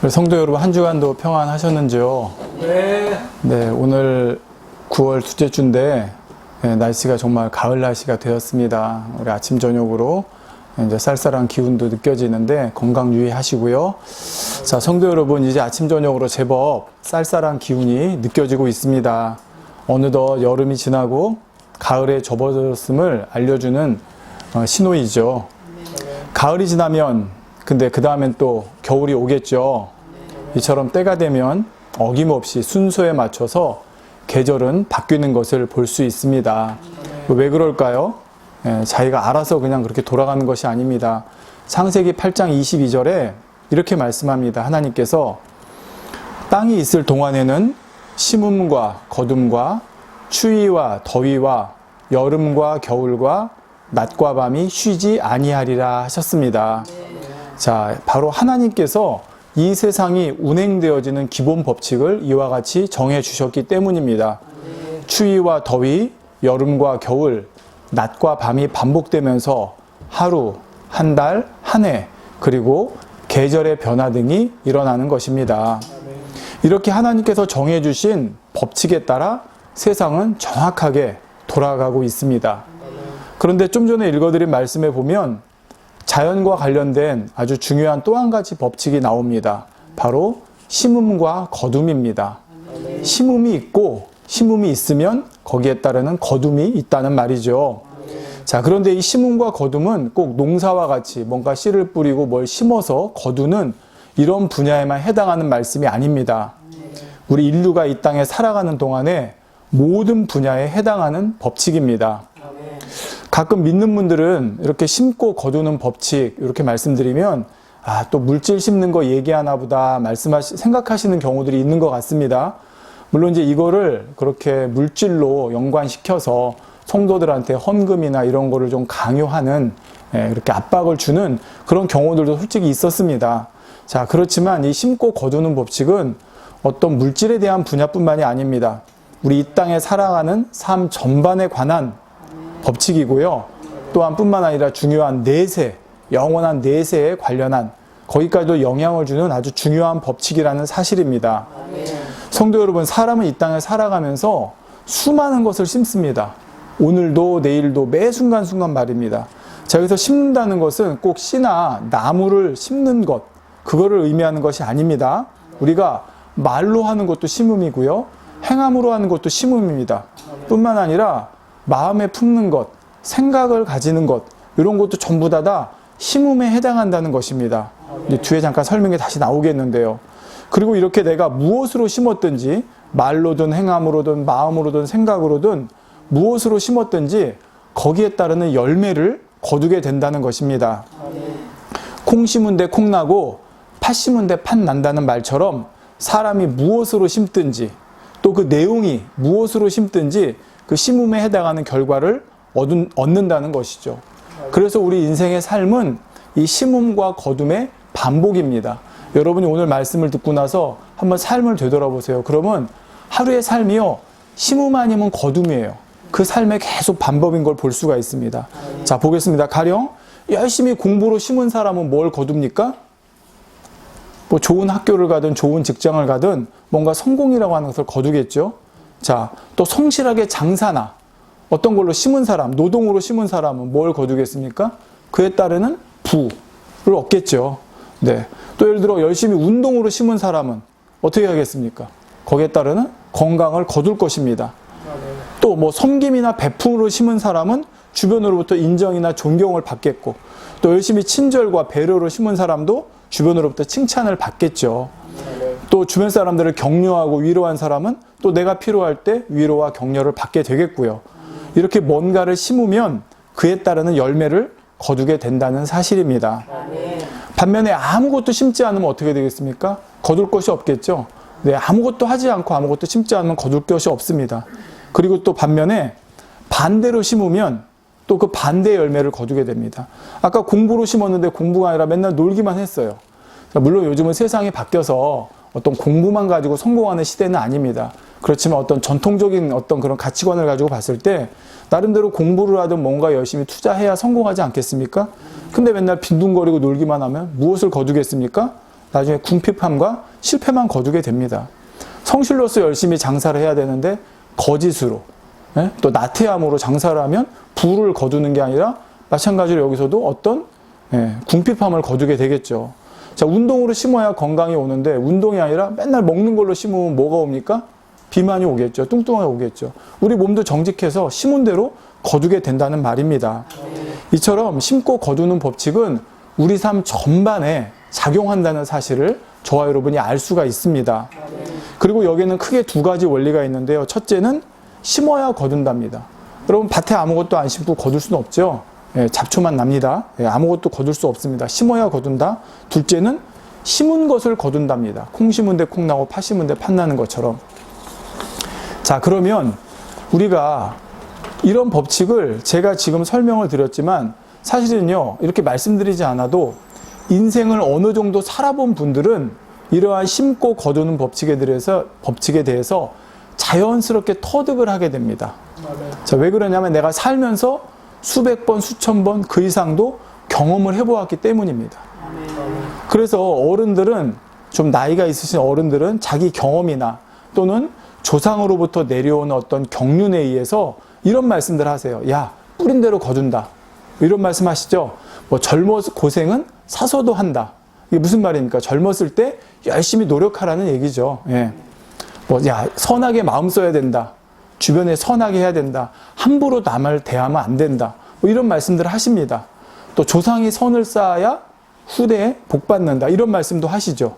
성도 여러분, 한 주간도 평안하셨는지요? 네. 네, 오늘 9월 둘째 주인데 날씨가 정말 가을 날씨가 되었습니다. 우리 아침 저녁으로 이제 쌀쌀한 기운도 느껴지는데 건강 유의하시고요. 자, 성도 여러분, 이제 아침 저녁으로 제법 쌀쌀한 기운이 느껴지고 있습니다. 어느덧 여름이 지나고 가을에 접어들었음을 알려주는 신호이죠. 가을이 지나면 근데 그 다음엔 또 겨울이 오겠죠. 이처럼 때가 되면 어김없이 순서에 맞춰서 계절은 바뀌는 것을 볼 수 있습니다. 왜 그럴까요? 자기가 알아서 그냥 그렇게 돌아가는 것이 아닙니다. 창세기 8장 22절에 이렇게 말씀합니다. 하나님께서 땅이 있을 동안에는 심음과 거둠과 추위와 더위와 여름과 겨울과 낮과 밤이 쉬지 아니하리라 하셨습니다. 자, 바로 하나님께서 이 세상이 운행되어지는 기본 법칙을 이와 같이 정해 주셨기 때문입니다. 추위와 더위, 여름과 겨울, 낮과 밤이 반복되면서 하루, 한 달, 한 해, 그리고 계절의 변화 등이 일어나는 것입니다. 이렇게 하나님께서 정해 주신 법칙에 따라 세상은 정확하게 돌아가고 있습니다. 그런데 좀 전에 읽어드린 말씀에 보면 자연과 관련된 아주 중요한 또 한 가지 법칙이 나옵니다. 바로 심음과 거둠입니다. 심음이 있고 심음이 있으면 거기에 따르는 거둠이 있다는 말이죠. 자, 그런데 이 심음과 거둠은 꼭 농사와 같이 뭔가 씨를 뿌리고 뭘 심어서 거두는 이런 분야에만 해당하는 말씀이 아닙니다. 우리 인류가 이 땅에 살아가는 동안에 모든 분야에 해당하는 법칙입니다. 가끔 믿는 분들은 이렇게 심고 거두는 법칙 이렇게 말씀드리면 또 물질 심는 거 얘기하나 보다 생각하시는 경우들이 있는 것 같습니다. 물론 이제 이거를 그렇게 물질로 연관시켜서 성도들한테 헌금이나 이런 거를 좀 강요하는 그렇게 압박을 주는 그런 경우들도 솔직히 있었습니다. 자, 그렇지만 이 심고 거두는 법칙은 어떤 물질에 대한 분야뿐만이 아닙니다. 우리 이 땅에 살아가는 삶 전반에 관한 법칙이고요. 또한 뿐만 아니라 중요한 내세, 영원한 내세에 관련한 거기까지도 영향을 주는 아주 중요한 법칙이라는 사실입니다. 성도 여러분, 사람은 이 땅에 살아가면서 수많은 것을 심습니다. 오늘도 내일도 매 순간순간 말입니다. 자, 여기서 심는다는 것은 꼭 씨나 나무를 심는 것, 그거를 의미하는 것이 아닙니다. 우리가 말로 하는 것도 심음이고요. 행함으로 하는 것도 심음입니다. 뿐만 아니라 마음에 품는 것, 생각을 가지는 것, 이런 것도 전부 다 심음에 해당한다는 것입니다. 뒤에 잠깐 설명이 다시 나오겠는데요. 그리고 이렇게 내가 무엇으로 심었든지 말로든 행함으로든 마음으로든 생각으로든 무엇으로 심었든지 거기에 따르는 열매를 거두게 된다는 것입니다. 콩 심은 데 콩 나고 팥 심은 데 팥 난다는 말처럼 사람이 무엇으로 심든지 또 그 내용이 무엇으로 심든지 그 심음에 해당하는 결과를 얻는다는 것이죠. 그래서 우리 인생의 삶은 이 심음과 거둠의 반복입니다. 여러분이 오늘 말씀을 듣고 나서 한번 삶을 되돌아보세요. 그러면 하루의 삶이요, 심음 아니면 거둠이에요. 그 삶의 계속 반복인 걸 볼 수가 있습니다. 자, 보겠습니다. 가령 열심히 공부로 심은 사람은 뭘 거둡니까? 뭐 좋은 학교를 가든 좋은 직장을 가든 뭔가 성공이라고 하는 것을 거두겠죠. 자, 또 성실하게 장사나 어떤 걸로 심은 사람, 노동으로 심은 사람은 뭘 거두겠습니까? 그에 따르는 부를 얻겠죠. 네. 또 예를 들어 열심히 운동으로 심은 사람은 어떻게 하겠습니까? 거기에 따르는 건강을 거둘 것입니다. 또 뭐 섬김이나 배품으로 심은 사람은 주변으로부터 인정이나 존경을 받겠고, 또 열심히 친절과 배려로 심은 사람도 주변으로부터 칭찬을 받겠죠. 또 주변 사람들을 격려하고 위로한 사람은 또 내가 필요할 때 위로와 격려를 받게 되겠고요. 이렇게 뭔가를 심으면 그에 따르는 열매를 거두게 된다는 사실입니다. 반면에 아무것도 심지 않으면 어떻게 되겠습니까? 거둘 것이 없겠죠. 네, 아무것도 하지 않고 아무것도 심지 않으면 거둘 것이 없습니다. 그리고 또 반면에 반대로 심으면 또 그 반대의 열매를 거두게 됩니다. 아까 공부로 심었는데 공부가 아니라 맨날 놀기만 했어요. 물론 요즘은 세상이 바뀌어서 어떤 공부만 가지고 성공하는 시대는 아닙니다. 그렇지만 어떤 전통적인 어떤 그런 가치관을 가지고 봤을 때 나름대로 공부를 하든 뭔가 열심히 투자해야 성공하지 않겠습니까? 근데 맨날 빈둥거리고 놀기만 하면 무엇을 거두겠습니까? 나중에 궁핍함과 실패만 거두게 됩니다. 성실로서 열심히 장사를 해야 되는데 거짓으로, 또 나태함으로 장사를 하면 부를 거두는 게 아니라 마찬가지로 여기서도 어떤 궁핍함을 거두게 되겠죠. 자, 운동으로 심어야 건강이 오는데 운동이 아니라 맨날 먹는 걸로 심으면 뭐가 옵니까? 비만이 오겠죠. 뚱뚱하게 오겠죠. 우리 몸도 정직해서 심은 대로 거두게 된다는 말입니다. 이처럼 심고 거두는 법칙은 우리 삶 전반에 작용한다는 사실을 저와 여러분이 알 수가 있습니다. 그리고 여기는 크게 두 가지 원리가 있는데요. 첫째는 심어야 거둔답니다. 여러분 밭에 아무것도 안 심고 거둘 수는 없죠. 잡초만 납니다. 아무것도 거둘 수 없습니다. 심어야 거둔다. 둘째는 심은 것을 거둔답니다. 콩 심은 데 콩 나고 팥 심은 데 팥 나는 것처럼. 자, 그러면 우리가 이런 법칙을 제가 지금 설명을 드렸지만 사실은요, 이렇게 말씀드리지 않아도 인생을 어느 정도 살아본 분들은 이러한 심고 거두는 법칙에 대해서 자연스럽게 터득을 하게 됩니다. 자, 왜 그러냐면 내가 살면서 수백 번, 수천 번 그 이상도 경험을 해보았기 때문입니다. 그래서 어른들은, 좀 나이가 있으신 어른들은 자기 경험이나 또는 조상으로부터 내려오는 어떤 경륜에 의해서 이런 말씀들 하세요. 야, 뿌린 대로 거둔다. 이런 말씀 하시죠. 뭐 젊어서 고생은 사서도 한다. 이게 무슨 말입니까? 젊었을 때 열심히 노력하라는 얘기죠. 예. 뭐, 야, 선하게 마음 써야 된다. 주변에 선하게 해야 된다. 함부로 남을 대하면 안 된다. 뭐 이런 말씀들을 하십니다. 또 조상이 선을 쌓아야 후대에 복 받는다. 이런 말씀도 하시죠.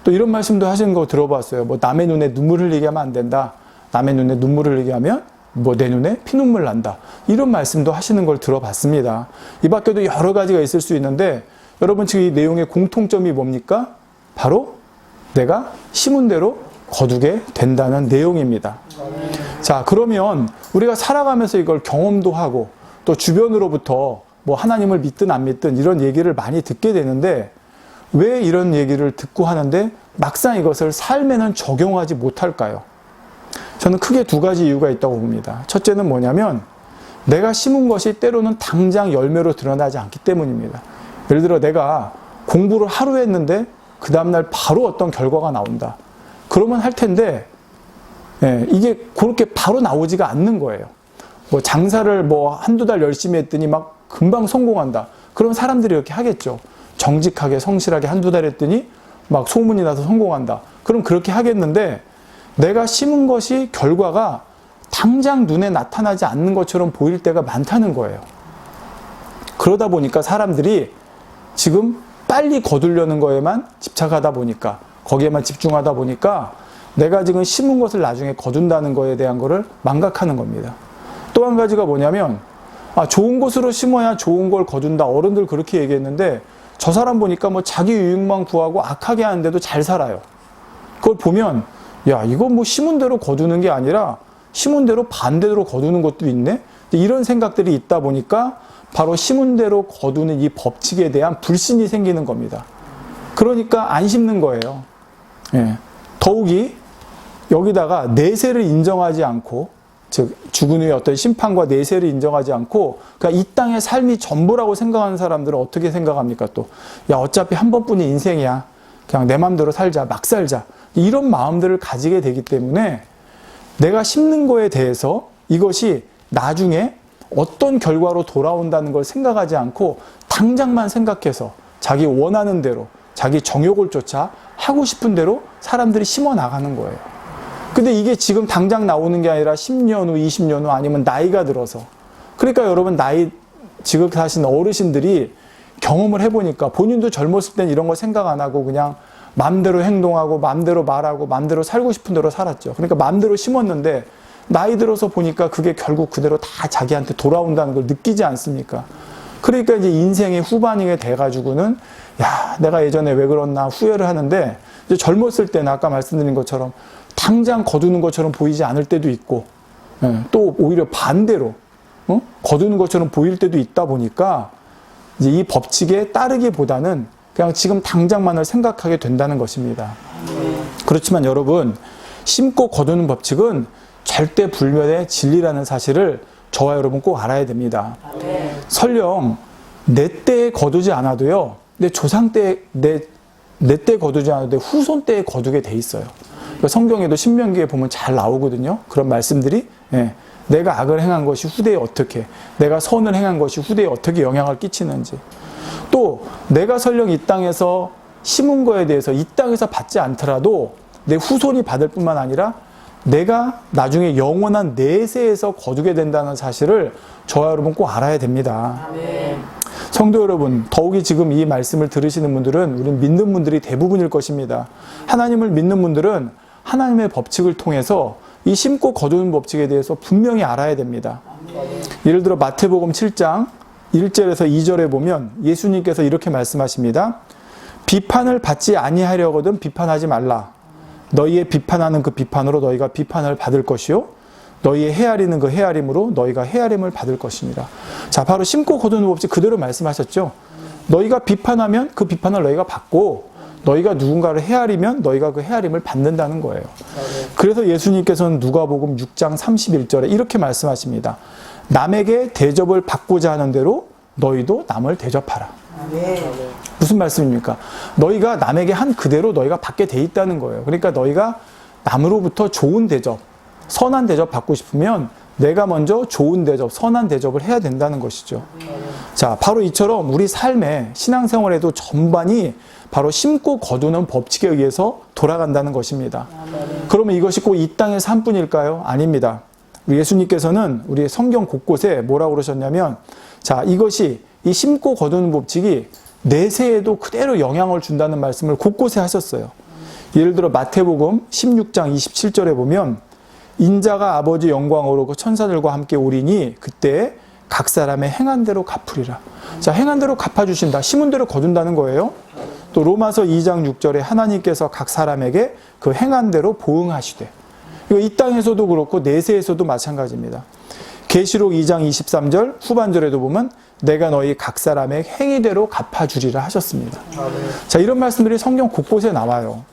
또 이런 말씀도 하시는 거 들어봤어요. 뭐 남의 눈에 눈물 흘리게 하면 안 된다. 남의 눈에 눈물 흘리게 하면 뭐 내 눈에 피눈물 난다. 이런 말씀도 하시는 걸 들어봤습니다. 이 밖에도 여러 가지가 있을 수 있는데 여러분 지금 이 내용의 공통점이 뭡니까? 바로 내가 심은 대로 거두게 된다는 내용입니다. 자, 그러면 우리가 살아가면서 이걸 경험도 하고 또 주변으로부터 뭐 하나님을 믿든 안 믿든 이런 얘기를 많이 듣게 되는데 왜 이런 얘기를 듣고 하는데 막상 이것을 삶에는 적용하지 못할까요? 저는 크게 두 가지 이유가 있다고 봅니다. 첫째는 뭐냐면 내가 심은 것이 때로는 당장 열매로 드러나지 않기 때문입니다. 예를 들어 내가 공부를 하루 했는데 그 다음날 바로 어떤 결과가 나온다. 그러면 할 텐데 이게 그렇게 바로 나오지가 않는 거예요. 뭐 장사를 뭐 한두 달 열심히 했더니 막 금방 성공한다. 그럼 사람들이 이렇게 하겠죠. 정직하게 성실하게 한두 달 했더니 막 소문이 나서 성공한다. 그럼 그렇게 하겠는데 내가 심은 것이 결과가 당장 눈에 나타나지 않는 것처럼 보일 때가 많다는 거예요. 그러다 보니까 사람들이 지금 빨리 거두려는 거에만 집착하다 보니까 거기에만 집중하다 보니까 내가 지금 심은 것을 나중에 거둔다는 거에 대한 거를 망각하는 겁니다. 또 한 가지가 뭐냐면 좋은 곳으로 심어야 좋은 걸 거둔다. 어른들 그렇게 얘기했는데 저 사람 보니까 뭐 자기 유익만 구하고 악하게 하는데도 잘 살아요. 그걸 보면 야, 이거 뭐 심은 대로 거두는 게 아니라 심은 대로 반대로 거두는 것도 있네? 이런 생각들이 있다 보니까 바로 심은 대로 거두는 이 법칙에 대한 불신이 생기는 겁니다. 그러니까 안 심는 거예요. 예. 더욱이 여기다가 내세를 인정하지 않고, 즉 죽은 후에 어떤 심판과 내세를 인정하지 않고 그러니까 이 땅의 삶이 전부라고 생각하는 사람들은 어떻게 생각합니까? 또 야, 어차피 한 번뿐인 인생이야. 그냥 내 마음대로 살자. 막 살자. 이런 마음들을 가지게 되기 때문에 내가 심는 거에 대해서 이것이 나중에 어떤 결과로 돌아온다는 걸 생각하지 않고 당장만 생각해서 자기 원하는 대로 자기 정욕을 쫓아 하고 싶은 대로 사람들이 심어 나가는 거예요. 근데 이게 지금 당장 나오는 게 아니라 10년 후, 20년 후 아니면 나이가 들어서. 그러니까 여러분 지금 사신 어르신들이 경험을 해보니까 본인도 젊었을 땐 이런 거 생각 안 하고 그냥 마음대로 행동하고 마음대로 말하고 마음대로 살고 싶은 대로 살았죠. 그러니까 마음대로 심었는데 나이 들어서 보니까 그게 결국 그대로 다 자기한테 돌아온다는 걸 느끼지 않습니까? 그러니까 이제 인생의 후반이 돼가지고는 야, 내가 예전에 왜 그랬나 후회를 하는데 이제 젊었을 때는 아까 말씀드린 것처럼 당장 거두는 것처럼 보이지 않을 때도 있고 또 오히려 반대로 거두는 것처럼 보일 때도 있다 보니까 이제 이 법칙에 따르기보다는 그냥 지금 당장만을 생각하게 된다는 것입니다. 그렇지만 여러분, 심고 거두는 법칙은 절대 불멸의 진리라는 사실을 저와 여러분 꼭 알아야 됩니다. 설령 내 때에 거두지 않아도요, 내 조상 때, 내 내 때 거두지 않아도 후손 때에 거두게 돼 있어요. 그러니까 성경에도 신명기에 보면 잘 나오거든요. 그런 말씀들이. 예. 내가 악을 행한 것이 후대에 어떻게, 내가 선을 행한 것이 후대에 어떻게 영향을 끼치는지, 또 내가 설령 이 땅에서 심은 거에 대해서 이 땅에서 받지 않더라도 내 후손이 받을 뿐만 아니라 내가 나중에 영원한 내세에서 거두게 된다는 사실을 저와 여러분 꼭 알아야 됩니다. 아멘. 성도 여러분, 더욱이 지금 이 말씀을 들으시는 분들은 우리 믿는 분들이 대부분일 것입니다. 하나님을 믿는 분들은 하나님의 법칙을 통해서 이 심고 거두는 법칙에 대해서 분명히 알아야 됩니다. 예를 들어 마태복음 7장 1절에서 2절에 보면 예수님께서 이렇게 말씀하십니다. 비판을 받지 아니하려거든 비판하지 말라. 너희의 비판하는 그 비판으로 너희가 비판을 받을 것이요 너희의 헤아리는 그 헤아림으로 너희가 헤아림을 받을 것입니다. 자, 바로 심고 거두는 법칙 그대로 말씀하셨죠. 너희가 비판하면 그 비판을 너희가 받고 너희가 누군가를 헤아리면 너희가 그 헤아림을 받는다는 거예요. 그래서 예수님께서는 누가복음 6장 31절에 이렇게 말씀하십니다. 남에게 대접을 받고자 하는 대로 너희도 남을 대접하라. 무슨 말씀입니까? 너희가 남에게 한 그대로 너희가 받게 돼 있다는 거예요. 그러니까 너희가 남으로부터 좋은 대접, 선한 대접 받고 싶으면 내가 먼저 좋은 대접, 선한 대접을 해야 된다는 것이죠. 자, 바로 이처럼 우리 삶의 신앙생활에도 전반이 바로 심고 거두는 법칙에 의해서 돌아간다는 것입니다. 그러면 이것이 꼭 이 땅의 삶뿐일까요? 아닙니다. 우리 예수님께서는 우리 성경 곳곳에 뭐라고 그러셨냐면, 자, 이것이 이 심고 거두는 법칙이 내세에도 그대로 영향을 준다는 말씀을 곳곳에 하셨어요. 예를 들어 마태복음 16장 27절에 보면 인자가 아버지 영광으로 그 천사들과 함께 오리니 그때 각 사람의 행한 대로 갚으리라. 자, 행한 대로 갚아주신다. 심은 대로 거둔다는 거예요. 또 로마서 2장 6절에 하나님께서 각 사람에게 그 행한 대로 보응하시되. 이거 이 땅에서도 그렇고 내세에서도 마찬가지입니다. 계시록 2장 23절 후반절에도 보면 내가 너희 각 사람의 행위대로 갚아주리라 하셨습니다. 자, 이런 말씀들이 성경 곳곳에 나와요.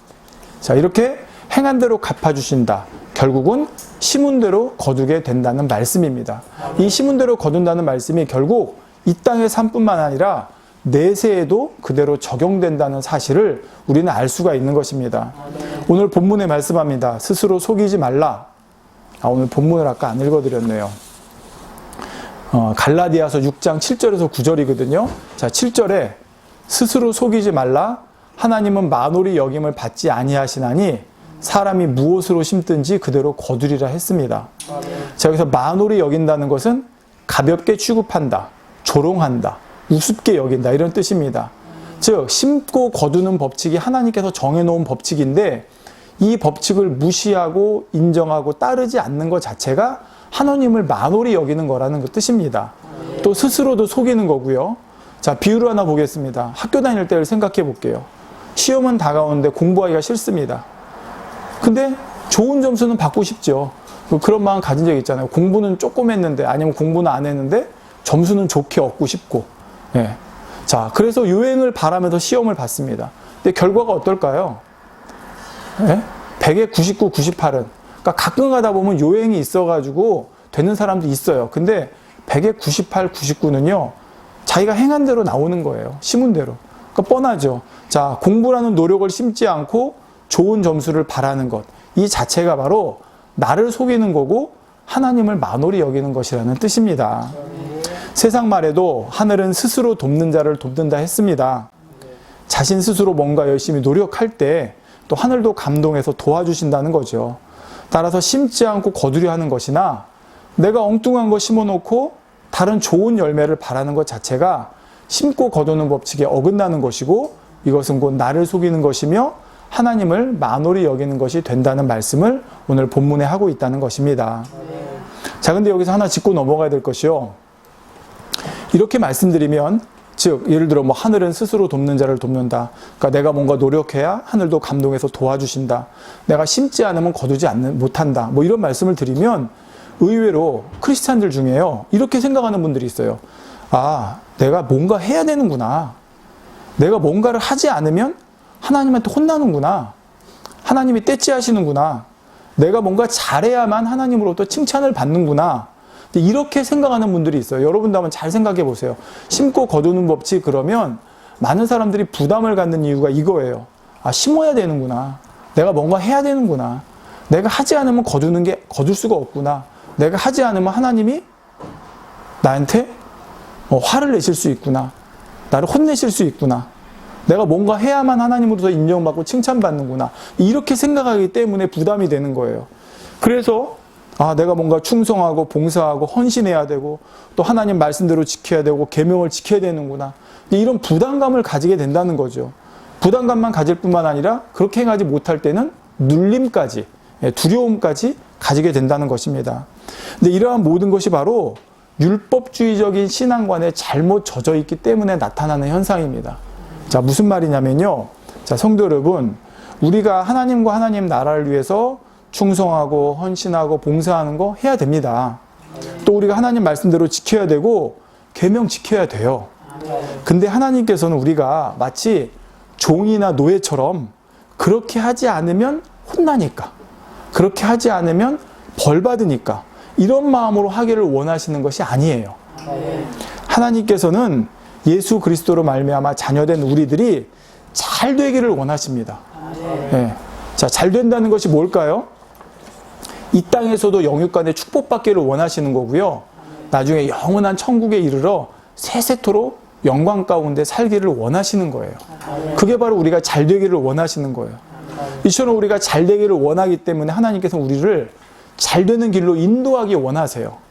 자, 이렇게 행한 대로 갚아주신다. 결국은 심은 대로 거두게 된다는 말씀입니다. 이 심은 대로 거둔다는 말씀이 결국 이 땅의 삶뿐만 아니라 내세에도 그대로 적용된다는 사실을 우리는 알 수가 있는 것입니다. 오늘 본문에 말씀합니다. 스스로 속이지 말라. 오늘 본문을 아까 안 읽어드렸네요. 갈라디아서 6장 7절에서 9절이거든요. 자, 7절에 스스로 속이지 말라. 하나님은 만홀히 여김을 받지 아니하시나니 사람이 무엇으로 심든지 그대로 거두리라 했습니다. 자, 여기서 만홀히 여긴다는 것은 가볍게 취급한다, 조롱한다, 우습게 여긴다 이런 뜻입니다. 즉 심고 거두는 법칙이 하나님께서 정해놓은 법칙인데 이 법칙을 무시하고 인정하고 따르지 않는 것 자체가 하나님을 만홀히 여기는 거라는 그 뜻입니다. 또 스스로도 속이는 거고요. 자, 비유를 하나 보겠습니다. 학교 다닐 때를 생각해 볼게요. 시험은 다가오는데 공부하기가 싫습니다. 근데 좋은 점수는 받고 싶죠. 그런 마음 가진 적 있잖아요. 공부는 조금 했는데 아니면 공부는 안 했는데 점수는 좋게 얻고 싶고. 예. 자, 그래서 유행을 바라면서 시험을 봤습니다. 근데 결과가 어떨까요? 예? 100에 99, 98은. 그러니까 가끔 가다 보면 요행이 있어가지고 되는 사람도 있어요. 근데 100에 98, 99는요, 자기가 행한 대로 나오는 거예요. 심은 대로. 그러니까 뻔하죠. 자, 공부라는 노력을 심지 않고 좋은 점수를 바라는 것. 이 자체가 바로 나를 속이는 거고 하나님을 만홀히 여기는 것이라는 뜻입니다. 세상 말에도 하늘은 스스로 돕는 자를 돕는다 했습니다. 자신 스스로 뭔가 열심히 노력할 때 또 하늘도 감동해서 도와주신다는 거죠. 따라서 심지 않고 거두려 하는 것이나 내가 엉뚱한 거 심어놓고 다른 좋은 열매를 바라는 것 자체가 심고 거두는 법칙에 어긋나는 것이고 이것은 곧 나를 속이는 것이며 하나님을 만홀히 여기는 것이 된다는 말씀을 오늘 본문에 하고 있다는 것입니다. 자, 근데 여기서 하나 짚고 넘어가야 될 것이요. 이렇게 말씀드리면 즉 예를 들어 하늘은 스스로 돕는 자를 돕는다. 그러니까 내가 뭔가 노력해야 하늘도 감동해서 도와주신다. 내가 심지 않으면 거두지 못한다. 이런 말씀을 드리면 의외로 크리스찬들 중에요. 이렇게 생각하는 분들이 있어요. 아, 내가 뭔가 해야 되는구나. 내가 뭔가를 하지 않으면 하나님한테 혼나는구나. 하나님이 떼찌하시는구나. 내가 뭔가 잘해야만 하나님으로부터 칭찬을 받는구나. 이렇게 생각하는 분들이 있어요. 여러분도 한번 잘 생각해 보세요. 심고 거두는 법칙 그러면 많은 사람들이 부담을 갖는 이유가 이거예요. 심어야 되는구나. 내가 뭔가 해야 되는구나. 내가 하지 않으면 거둘 수가 없구나. 내가 하지 않으면 하나님이 나한테 화를 내실 수 있구나. 나를 혼내실 수 있구나. 내가 뭔가 해야만 하나님으로서 인정받고 칭찬받는구나. 이렇게 생각하기 때문에 부담이 되는 거예요. 그래서 내가 뭔가 충성하고 봉사하고 헌신해야 되고 또 하나님 말씀대로 지켜야 되고 계명을 지켜야 되는구나. 이런 부담감을 가지게 된다는 거죠. 부담감만 가질 뿐만 아니라 그렇게 행하지 못할 때는 눌림까지, 두려움까지 가지게 된다는 것입니다. 근데 이러한 모든 것이 바로 율법주의적인 신앙관에 잘못 젖어 있기 때문에 나타나는 현상입니다. 자, 무슨 말이냐면요. 자, 성도 여러분, 우리가 하나님과 하나님 나라를 위해서 충성하고 헌신하고 봉사하는 거 해야 됩니다. 또 우리가 하나님 말씀대로 지켜야 되고 계명 지켜야 돼요. 근데 하나님께서는 우리가 마치 종이나 노예처럼 그렇게 하지 않으면 혼나니까, 그렇게 하지 않으면 벌 받으니까 이런 마음으로 하기를 원하시는 것이 아니에요. 하나님께서는 예수 그리스도로 말미암아 자녀된 우리들이 잘 되기를 원하십니다. 네. 자, 잘 된다는 것이 뭘까요? 이 땅에서도 영육간에 축복받기를 원하시는 거고요. 나중에 영원한 천국에 이르러 세세토록 영광 가운데 살기를 원하시는 거예요. 그게 바로 우리가 잘 되기를 원하시는 거예요. 이처럼 우리가 잘 되기를 원하기 때문에 하나님께서 우리를 잘 되는 길로 인도하기 원하세요.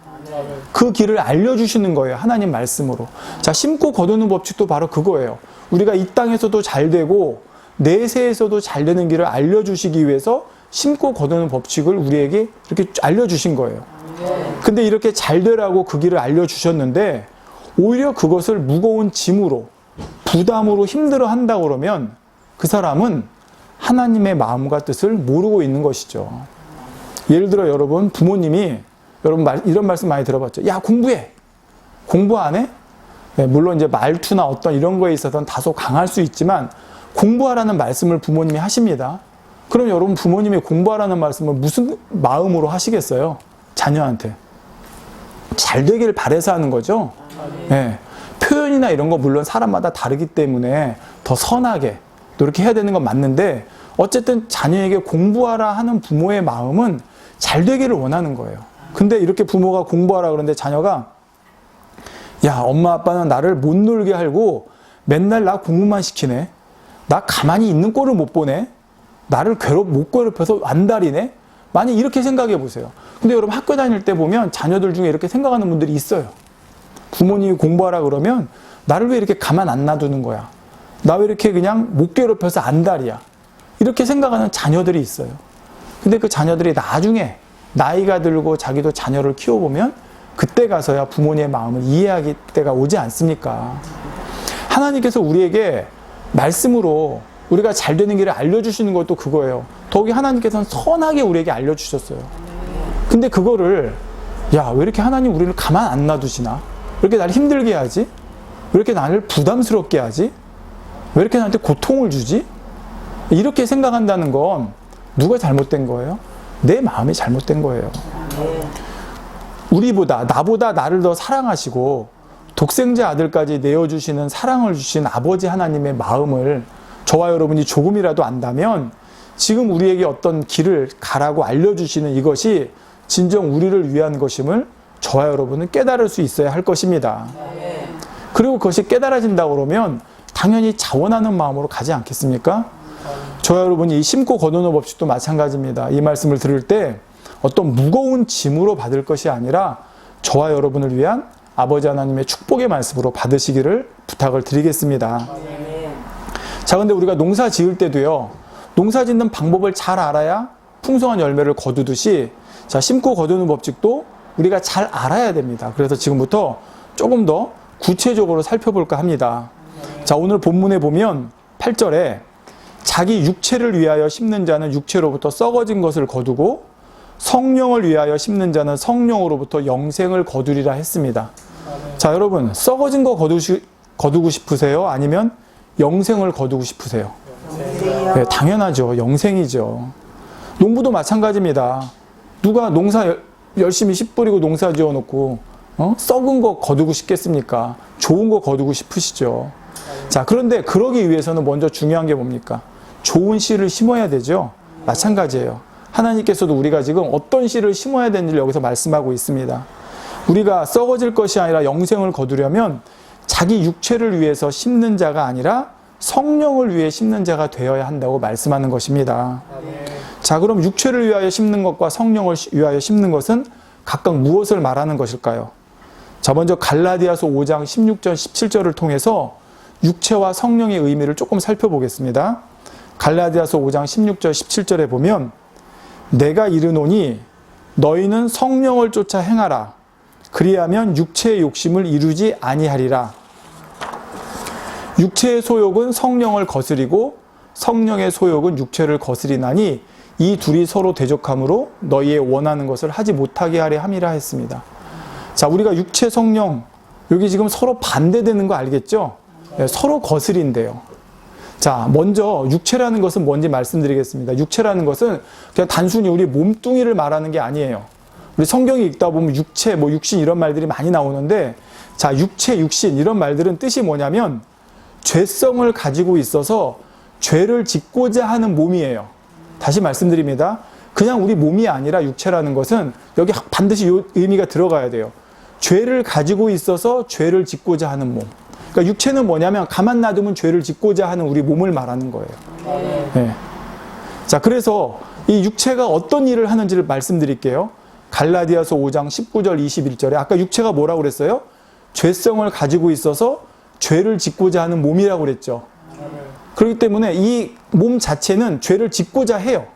그 길을 알려주시는 거예요. 하나님 말씀으로. 자, 심고 거두는 법칙도 바로 그거예요. 우리가 이 땅에서도 잘 되고 내세에서도 잘 되는 길을 알려주시기 위해서 심고 거두는 법칙을 우리에게 이렇게 알려주신 거예요. 근데 이렇게 잘 되라고 그 길을 알려주셨는데 오히려 그것을 무거운 짐으로, 부담으로 힘들어 한다고 그러면 그 사람은 하나님의 마음과 뜻을 모르고 있는 것이죠. 예를 들어 여러분, 부모님이 여러분 이런 말씀 많이 들어봤죠. 야, 공부해. 공부 안 해? 네, 물론 이제 말투나 어떤 이런 거에 있어서는 다소 강할 수 있지만 공부하라는 말씀을 부모님이 하십니다. 그럼 여러분, 부모님이 공부하라는 말씀을 무슨 마음으로 하시겠어요? 자녀한테. 잘 되길 바라서 하는 거죠. 네. 표현이나 이런 거 물론 사람마다 다르기 때문에 더 선하게 노력해 해야 되는 건 맞는데 어쨌든 자녀에게 공부하라 하는 부모의 마음은 잘 되기를 원하는 거예요. 근데 이렇게 부모가 공부하라 그러는데 자녀가 야, 엄마 아빠는 나를 못 놀게 하고 맨날 나 공부만 시키네. 나 가만히 있는 꼴을 못 보네. 나를 못 괴롭혀서 안달이네. 만약 이렇게 생각해 보세요. 근데 여러분, 학교 다닐 때 보면 자녀들 중에 이렇게 생각하는 분들이 있어요. 부모님이 공부하라 그러면 나를 왜 이렇게 가만 안 놔두는 거야? 나 왜 이렇게 그냥 못 괴롭혀서 안달이야? 이렇게 생각하는 자녀들이 있어요. 근데 그 자녀들이 나중에 나이가 들고 자기도 자녀를 키워보면 그때 가서야 부모님의 마음을 이해하기 때가 오지 않습니까? 하나님께서 우리에게 말씀으로 우리가 잘 되는 길을 알려주시는 것도 그거예요. 더욱이 하나님께서는 선하게 우리에게 알려주셨어요. 근데 그거를 야, 왜 이렇게 하나님 우리를 가만 안 놔두시나? 왜 이렇게 나를 힘들게 하지? 왜 이렇게 나를 부담스럽게 하지? 왜 이렇게 나한테 고통을 주지? 이렇게 생각한다는 건 누가 잘못된 거예요? 내 마음이 잘못된 거예요. 나보다 나를 더 사랑하시고 독생자 아들까지 내어주시는 사랑을 주신 아버지 하나님의 마음을 저와 여러분이 조금이라도 안다면 지금 우리에게 어떤 길을 가라고 알려주시는 이것이 진정 우리를 위한 것임을 저와 여러분은 깨달을 수 있어야 할 것입니다. 그리고 그것이 깨달아진다고 그러면 당연히 자원하는 마음으로 가지 않겠습니까? 저와 여러분이 이 심고 거두는 법칙도 마찬가지입니다. 이 말씀을 들을 때 어떤 무거운 짐으로 받을 것이 아니라 저와 여러분을 위한 아버지 하나님의 축복의 말씀으로 받으시기를 부탁을 드리겠습니다. 자, 근데 우리가 농사 지을 때도요, 농사 짓는 방법을 잘 알아야 풍성한 열매를 거두듯이 자, 심고 거두는 법칙도 우리가 잘 알아야 됩니다. 그래서 지금부터 조금 더 구체적으로 살펴볼까 합니다. 자, 오늘 본문에 보면 8절에 자기 육체를 위하여 심는 자는 육체로부터 썩어진 것을 거두고 성령을 위하여 심는 자는 성령으로부터 영생을 거두리라 했습니다. 자, 여러분, 썩어진 거 거두고 싶으세요? 아니면 영생을 거두고 싶으세요? 네, 당연하죠. 영생이죠. 농부도 마찬가지입니다. 누가 농사 열심히 씨 뿌리고 농사 지어놓고 썩은 거 거두고 싶겠습니까? 좋은 거 거두고 싶으시죠. 자, 그런데 그러기 위해서는 먼저 중요한 게 뭡니까? 좋은 씨를 심어야 되죠. 마찬가지예요. 하나님께서도 우리가 지금 어떤 씨를 심어야 되는지를 여기서 말씀하고 있습니다. 우리가 썩어질 것이 아니라 영생을 거두려면 자기 육체를 위해서 심는 자가 아니라 성령을 위해 심는 자가 되어야 한다고 말씀하는 것입니다. 자, 그럼 육체를 위하여 심는 것과 성령을 위하여 심는 것은 각각 무엇을 말하는 것일까요? 자, 먼저 갈라디아서 5장 16절 17절을 통해서 육체와 성령의 의미를 조금 살펴보겠습니다. 갈라디아서 5장 16절 17절에 보면 내가 이르노니 너희는 성령을 쫓아 행하라. 그리하면 육체의 욕심을 이루지 아니하리라. 육체의 소욕은 성령을 거스리고 성령의 소욕은 육체를 거스리나니 이 둘이 서로 대적함으로 너희의 원하는 것을 하지 못하게 하려 함이라 했습니다. 자, 우리가 육체, 성령 여기 지금 서로 반대되는 거 알겠죠? 네, 서로 거스린대요. 자, 먼저 육체라는 것은 뭔지 말씀드리겠습니다. 육체라는 것은 그냥 단순히 우리 몸뚱이를 말하는 게 아니에요. 우리 성경이 읽다 보면 육체, 육신 이런 말들이 많이 나오는데, 자, 육체, 육신 이런 말들은 뜻이 뭐냐면 죄성을 가지고 있어서 죄를 짓고자 하는 몸이에요. 다시 말씀드립니다. 그냥 우리 몸이 아니라 육체라는 것은 여기 반드시 이 의미가 들어가야 돼요. 죄를 가지고 있어서 죄를 짓고자 하는 몸. 그러니까 육체는 뭐냐면 가만 놔두면 죄를 짓고자 하는 우리 몸을 말하는 거예요. 네. 자, 그래서 이 육체가 어떤 일을 하는지를 말씀드릴게요. 갈라디아서 5장 19절 21절에 아까 육체가 뭐라고 그랬어요? 죄성을 가지고 있어서 죄를 짓고자 하는 몸이라고 그랬죠. 그렇기 때문에 이 몸 자체는 죄를 짓고자 해요.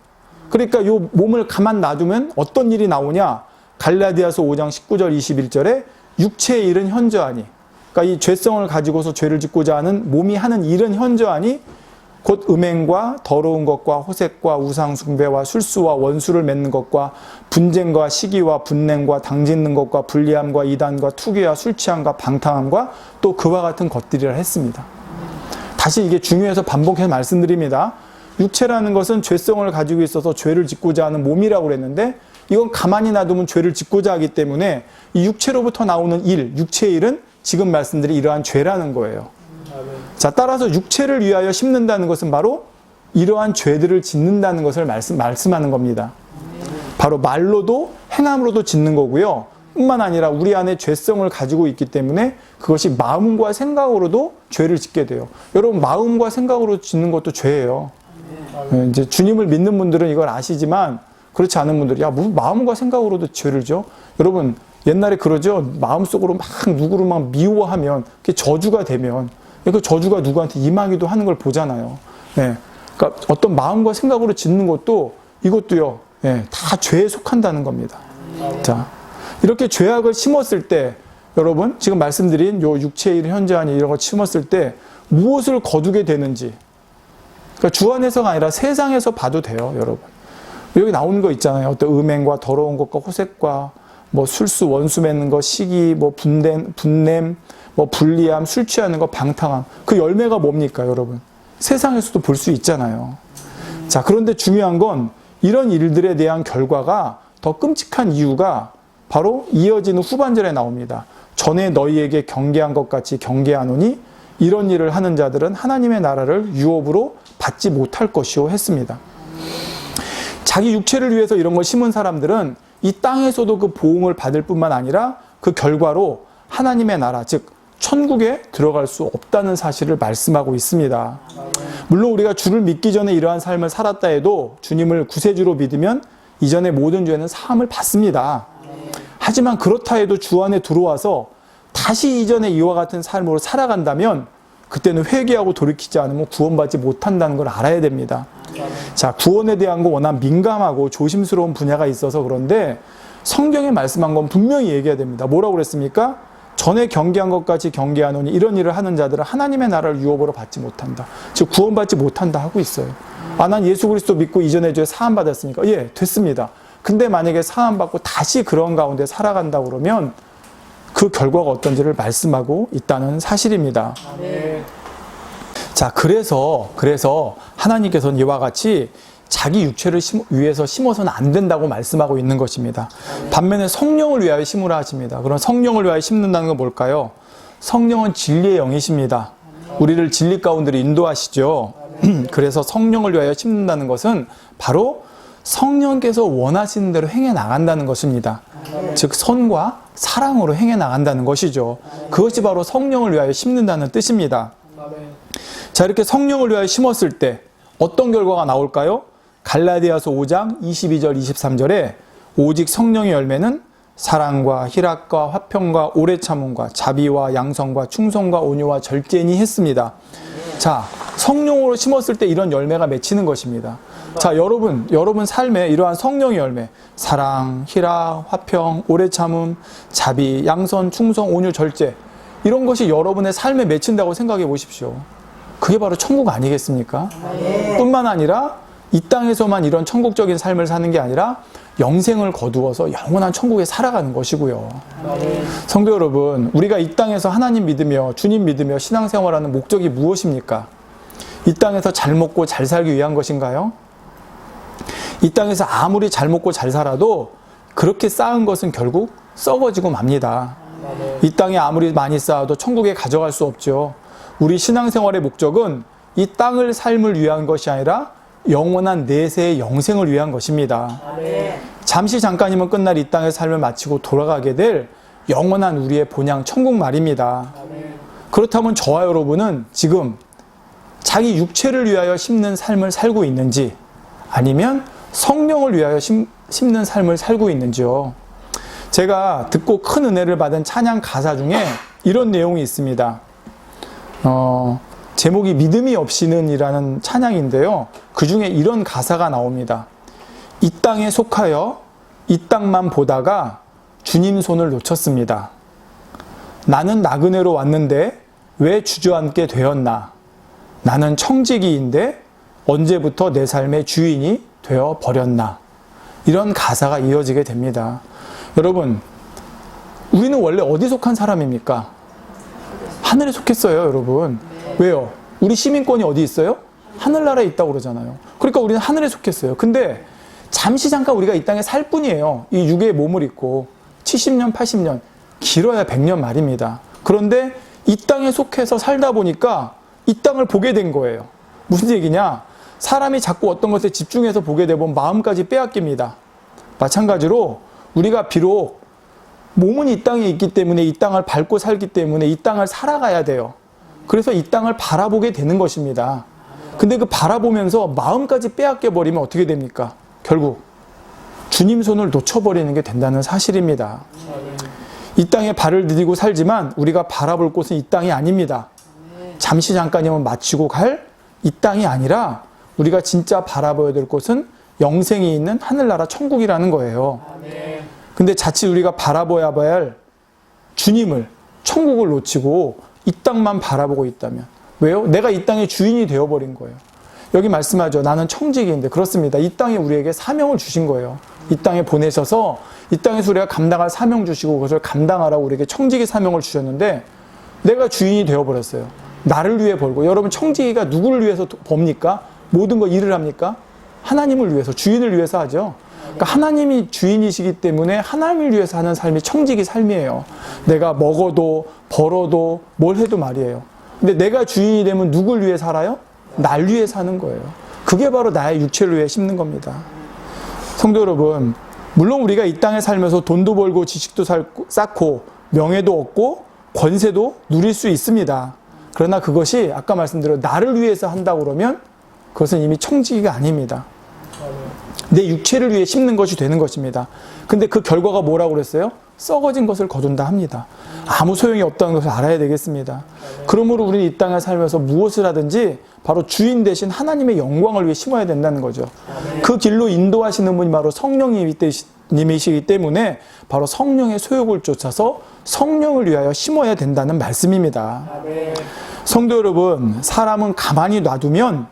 그러니까 이 몸을 가만 놔두면 어떤 일이 나오냐? 갈라디아서 5장 19절 21절에 육체의 일은 현저하니, 그러니까 이 죄성을 가지고서 죄를 짓고자 하는 몸이 하는 일은 현저하니 곧 음행과 더러운 것과 호색과 우상 숭배와 술수와 원수를 맺는 것과 분쟁과 시기와 분냄과 당짓는 것과 불리함과 이단과 투기와 술 취함과 방탕함과 또 그와 같은 것들이라 했습니다. 다시 이게 중요해서 반복해서 말씀드립니다. 육체라는 것은 죄성을 가지고 있어서 죄를 짓고자 하는 몸이라고 그랬는데 이건 가만히 놔두면 죄를 짓고자 하기 때문에 이 육체로부터 나오는 일, 육체의 일은 지금 말씀드린 이러한 죄라는 거예요. 자, 따라서 육체를 위하여 심는다는 것은 바로 이러한 죄들을 짓는다는 것을 말씀하는 겁니다. 바로 말로도 행함으로도 짓는 거고요. 뿐만 아니라 우리 안에 죄성을 가지고 있기 때문에 그것이 마음과 생각으로도 죄를 짓게 돼요. 여러분, 마음과 생각으로 짓는 것도 죄예요. 이제 주님을 믿는 분들은 이걸 아시지만 그렇지 않은 분들이 무슨 마음과 생각으로도 죄를 져? 여러분, 옛날에 그러죠. 마음속으로 막 누구를 막 미워하면 그게 저주가 되면 그 저주가 누구한테 임하기도 하는 걸 보잖아요. 네. 그러니까 어떤 마음과 생각으로 짓는 것도 이것도요. 네, 다 죄에 속한다는 겁니다. 자, 이렇게 죄악을 심었을 때 여러분 지금 말씀드린 요 육체의 일 현저하니 이런 거 심었을 때 무엇을 거두게 되는지, 그러니까 주 안에서가 아니라 세상에서 봐도 돼요, 여러분. 여기 나오는 거 있잖아요. 어떤 음행과 더러운 것과 호색과 술수, 원수 맺는 거, 시기, 분냄, 불리함, 술 취하는 거, 방탕함. 그 열매가 뭡니까, 여러분? 세상에서도 볼 수 있잖아요. 자, 그런데 중요한 건 이런 일들에 대한 결과가 더 끔찍한 이유가 바로 이어지는 후반절에 나옵니다. 전에 너희에게 경계한 것 같이 경계하노니 이런 일을 하는 자들은 하나님의 나라를 유업으로 받지 못할 것이요 했습니다. 자기 육체를 위해서 이런 걸 심은 사람들은 이 땅에서도 그 보응을 받을 뿐만 아니라 그 결과로 하나님의 나라, 즉 천국에 들어갈 수 없다는 사실을 말씀하고 있습니다. 물론 우리가 주를 믿기 전에 이러한 삶을 살았다 해도 주님을 구세주로 믿으면 이전의 모든 죄는 사함을 받습니다. 하지만 그렇다 해도 주 안에 들어와서 다시 이전의 이와 같은 삶으로 살아간다면 그때는 회개하고 돌이키지 않으면 구원받지 못한다는 걸 알아야 됩니다. 자, 구원에 대한 거 워낙 민감하고 조심스러운 분야가 있어서 그런데 성경에 말씀한 건 분명히 얘기해야 됩니다. 뭐라고 그랬습니까? 전에 경계한 것 같이 경계하노니 이런 일을 하는 자들은 하나님의 나라를 유업으로 받지 못한다. 즉 구원받지 못한다 하고 있어요. 난 예수 그리스도 믿고 이전의 죄 사함 받았으니까 예, 됐습니다. 근데 만약에 사함 받고 다시 그런 가운데 살아간다 그러면 그 결과가 어떤지를 말씀하고 있다는 사실입니다. 네. 자, 그래서 하나님께서는 이와 같이 자기 육체를 위해서 심어서는 안 된다고 말씀하고 있는 것입니다. 반면에 성령을 위하여 심으라 하십니다. 그럼 성령을 위하여 심는다는 건 뭘까요? 성령은 진리의 영이십니다. 우리를 진리 가운데로 인도하시죠. 그래서 성령을 위하여 심는다는 것은 바로 성령께서 원하시는 대로 행해 나간다는 것입니다. 즉 선과 사랑으로 행해 나간다는 것이죠. 그것이 바로 성령을 위하여 심는다는 뜻입니다. 자, 이렇게 성령을 위하여 심었을 때 어떤 결과가 나올까요? 갈라디아서 5장 22절 23절에 오직 성령의 열매는 사랑과 희락과 화평과 오래 참음과 자비와 양성과 충성과 온유와 절제니 했습니다. 자, 성령으로 심었을 때 이런 열매가 맺히는 것입니다. 자, 여러분 삶에 이러한 성령의 열매, 사랑, 희락, 화평, 오래 참음, 자비, 양선, 충성, 온유, 절제, 이런 것이 여러분의 삶에 맺힌다고 생각해 보십시오. 그게 바로 천국 아니겠습니까? 뿐만 아니라 이 땅에서만 이런 천국적인 삶을 사는 게 아니라 영생을 거두어서 영원한 천국에 살아가는 것이고요. 성도 여러분, 우리가 이 땅에서 하나님 믿으며 주님 믿으며 신앙생활하는 목적이 무엇입니까? 이 땅에서 잘 먹고 잘 살기 위한 것인가요? 이 땅에서 아무리 잘 먹고 잘 살아도 그렇게 쌓은 것은 결국 썩어지고 맙니다. 이 땅에 아무리 많이 쌓아도 천국에 가져갈 수 없죠. 우리 신앙생활의 목적은 이 땅을 삶을 위한 것이 아니라 영원한 내세의 영생을 위한 것입니다. 잠시 잠깐이면 끝날 이 땅의 삶을 마치고 돌아가게 될 영원한 우리의 본향 천국 말입니다. 그렇다면 저와 여러분은 지금 자기 육체를 위하여 심는 삶을 살고 있는지 아니면 성령을 위하여 심는 삶을 살고 있는지요. 제가 듣고 큰 은혜를 받은 찬양 가사 중에 이런 내용이 있습니다. 제목이 믿음이 없이는 이라는 찬양인데요. 그 중에 이런 가사가 나옵니다. 이 땅에 속하여 이 땅만 보다가 주님 손을 놓쳤습니다. 나는 나그네로 왔는데 왜 주저앉게 되었나? 나는 청지기인데 언제부터 내 삶의 주인이 되어 버렸나? 이런 가사가 이어지게 됩니다. 여러분, 우리는 원래 어디 속한 사람입니까? 하늘에 속했어요, 여러분. 왜요? 우리 시민권이 어디 있어요? 하늘나라에 있다고 그러잖아요. 그러니까 우리는 하늘에 속했어요. 근데 잠시 잠깐 우리가 이 땅에 살 뿐이에요. 이 육의 몸을 입고 70년, 80년, 길어야 100년 말입니다. 그런데 이 땅에 속해서 살다 보니까 이 땅을 보게 된 거예요. 무슨 얘기냐? 사람이 자꾸 어떤 것에 집중해서 보게 되면 마음까지 빼앗깁니다. 마찬가지로 우리가 비록 몸은 이 땅에 있기 때문에 이 땅을 밟고 살기 때문에 이 땅을 살아가야 돼요. 그래서 이 땅을 바라보게 되는 것입니다. 근데 그 바라보면서 마음까지 빼앗겨 버리면 어떻게 됩니까? 결국 주님 손을 놓쳐버리는 게 된다는 사실입니다. 이 땅에 발을 디디고 살지만 우리가 바라볼 곳은 이 땅이 아닙니다. 잠시 잠깐이면 마치고 갈 이 땅이 아니라 우리가 진짜 바라봐야 될 곳은 영생이 있는 하늘나라 천국이라는 거예요. 근데 자칫 우리가 바라봐야 할 주님을, 천국을 놓치고 이 땅만 바라보고 있다면, 왜요? 내가 이 땅의 주인이 되어버린 거예요. 여기 말씀하죠. 나는 청지기인데. 그렇습니다. 이 땅에 우리에게 사명을 주신 거예요. 이 땅에 보내셔서 이 땅에서 우리가 감당할 사명 주시고 그것을 감당하라고 우리에게 청지기 사명을 주셨는데 내가 주인이 되어버렸어요. 나를 위해 벌고. 여러분, 청지기가 누구를 위해서 법니까? 모든 거 일을 합니까? 하나님을 위해서, 주인을 위해서 하죠. 그러니까 하나님이 주인이시기 때문에 하나님을 위해서 하는 삶이 청지기 삶이에요. 내가 먹어도 벌어도 뭘 해도 말이에요. 근데 내가 주인이 되면 누굴 위해 살아요? 날 위해 사는 거예요. 그게 바로 나의 육체를 위해 심는 겁니다. 성도 여러분, 물론 우리가 이 땅에 살면서 돈도 벌고 지식도 쌓고 명예도 얻고 권세도 누릴 수 있습니다. 그러나 그것이 아까 말씀드린 나를 위해서 한다고 그러면 그것은 이미 청지기가 아닙니다. 내 육체를 위해 심는 것이 되는 것입니다. 근데 그 결과가 뭐라고 그랬어요? 썩어진 것을 거둔다 합니다. 아무 소용이 없다는 것을 알아야 되겠습니다. 그러므로 우리는 이 땅에 살면서 무엇을 하든지 바로 주인 대신 하나님의 영광을 위해 심어야 된다는 거죠. 그 길로 인도하시는 분이 바로 성령님이시기 때문에 바로 성령의 소욕을 쫓아서 성령을 위하여 심어야 된다는 말씀입니다. 성도 여러분, 사람은 가만히 놔두면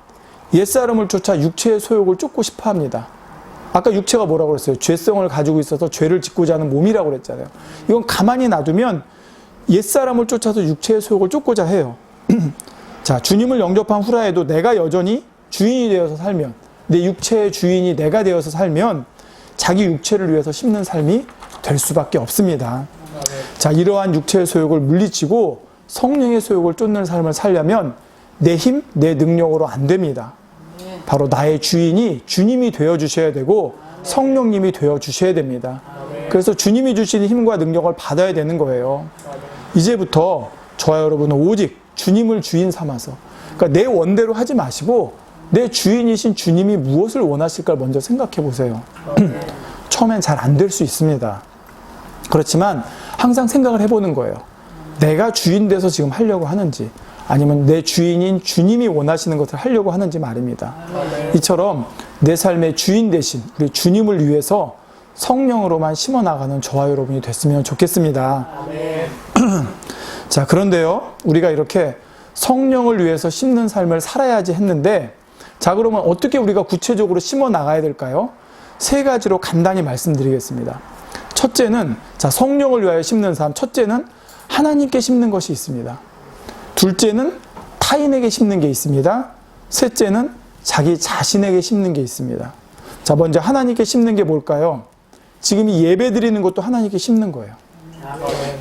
옛사람을 쫓아 육체의 소욕을 쫓고 싶어 합니다. 아까 육체가 뭐라고 그랬어요? 죄성을 가지고 있어서 죄를 짓고자 하는 몸이라고 그랬잖아요. 이건 가만히 놔두면 옛사람을 쫓아서 육체의 소욕을 쫓고자 해요. 자, 주님을 영접한 후라에도 내가 여전히 주인이 되어서 살면, 내 육체의 주인이 내가 되어서 살면 자기 육체를 위해서 심는 삶이 될 수밖에 없습니다. 자, 이러한 육체의 소욕을 물리치고 성령의 소욕을 쫓는 삶을 살려면 내 힘, 내 능력으로 안 됩니다. 바로 나의 주인이 주님이 되어주셔야 되고 성령님이 되어주셔야 됩니다. 그래서 주님이 주시는 힘과 능력을 받아야 되는 거예요. 이제부터 저와 여러분은 오직 주님을 주인 삼아서, 그러니까 내 원대로 하지 마시고 내 주인이신 주님이 무엇을 원하실까 먼저 생각해 보세요. 처음엔 잘 안 될 수 있습니다. 그렇지만 항상 생각을 해보는 거예요. 내가 주인 돼서 지금 하려고 하는지, 아니면 내 주인인 주님이 원하시는 것을 하려고 하는지 말입니다. 이처럼 내 삶의 주인 대신 우리 주님을 위해서 성령으로만 심어나가는 저와 여러분이 됐으면 좋겠습니다. 자, 그런데요, 우리가 이렇게 성령을 위해서 심는 삶을 살아야지 했는데, 자, 그러면 어떻게 우리가 구체적으로 심어나가야 될까요? 세 가지로 간단히 말씀드리겠습니다. 첫째는, 자, 성령을 위하여 심는 삶. 첫째는 하나님께 심는 것이 있습니다. 둘째는 타인에게 심는 게 있습니다. 셋째는 자기 자신에게 심는 게 있습니다. 자, 먼저 하나님께 심는 게 뭘까요? 지금 이 예배 드리는 것도 하나님께 심는 거예요.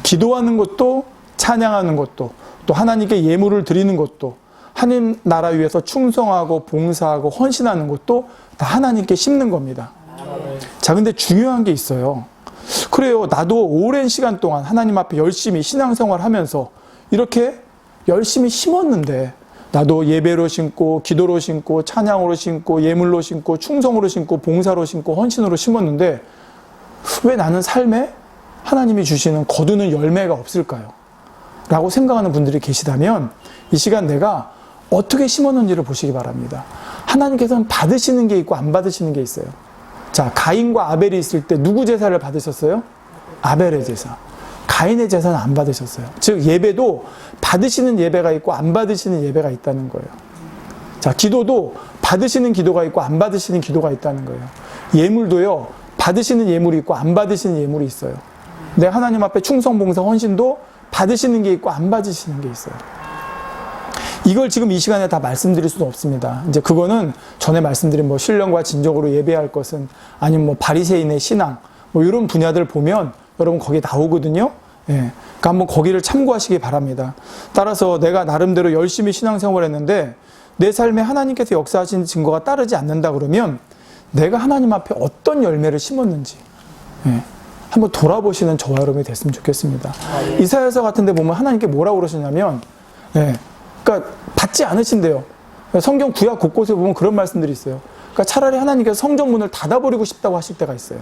기도하는 것도, 찬양하는 것도, 또 하나님께 예물을 드리는 것도, 하나님 나라 위해서 충성하고 봉사하고 헌신하는 것도 다 하나님께 심는 겁니다. 자, 근데 중요한 게 있어요. 그래요, 나도 오랜 시간 동안 하나님 앞에 열심히 신앙생활 하면서 이렇게 열심히 심었는데, 나도 예배로 심고 기도로 심고 찬양으로 심고 예물로 심고 충성으로 심고 봉사로 심고 헌신으로 심었는데 왜 나는 삶에 하나님이 주시는 거두는 열매가 없을까요? 라고 생각하는 분들이 계시다면 이 시간 내가 어떻게 심었는지를 보시기 바랍니다. 하나님께서는 받으시는 게 있고 안 받으시는 게 있어요. 자, 가인과 아벨이 있을 때 누구 제사를 받으셨어요? 아벨의 제사. 가인의 제사는 안 받으셨어요. 즉 예배도 받으시는 예배가 있고 안 받으시는 예배가 있다는 거예요. 자, 기도도 받으시는 기도가 있고 안 받으시는 기도가 있다는 거예요. 예물도요, 받으시는 예물이 있고 안 받으시는 예물이 있어요. 내 하나님 앞에 충성, 봉사, 헌신도 받으시는 게 있고 안 받으시는 게 있어요. 이걸 지금 이 시간에 다 말씀드릴 수는 없습니다. 이제 그거는 전에 말씀드린 뭐 신령과 진정으로 예배할 것은, 아니면 뭐 바리새인의 신앙, 뭐 이런 분야들 보면 여러분 거기 나오거든요. 예. 그러니까 한번 거기를 참고하시기 바랍니다. 따라서 내가 나름대로 열심히 신앙생활을 했는데 내 삶에 하나님께서 역사하신 증거가 따르지 않는다 그러면 내가 하나님 앞에 어떤 열매를 심었는지, 예, 한번 돌아보시는 저와 여러분이 됐으면 좋겠습니다. 이사야서 같은 데 보면 하나님께 뭐라고 그러시냐면, 예, 그러니까 받지 않으신대요. 성경 구약 곳곳에 보면 그런 말씀들이 있어요. 그러니까 차라리 하나님께서 성전문을 닫아버리고 싶다고 하실 때가 있어요.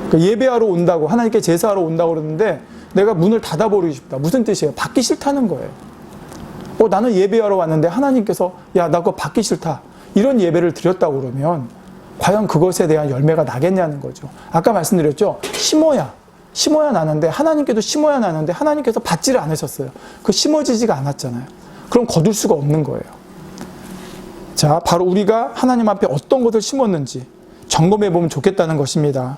그러니까 예배하러 온다고, 하나님께 제사하러 온다고 그러는데 내가 문을 닫아버리고 싶다. 무슨 뜻이에요? 받기 싫다는 거예요. 나는 예배하러 왔는데 하나님께서 야, 나 그거 받기 싫다, 이런 예배를 드렸다고 그러면 과연 그것에 대한 열매가 나겠냐는 거죠. 아까 말씀드렸죠. 심어야 나는데, 하나님께도 심어야 나는데 하나님께서 받지를 않으셨어요. 그 심어지지가 않았잖아요. 그럼 거둘 수가 없는 거예요. 자, 바로 우리가 하나님 앞에 어떤 것을 심었는지 점검해 보면 좋겠다는 것입니다.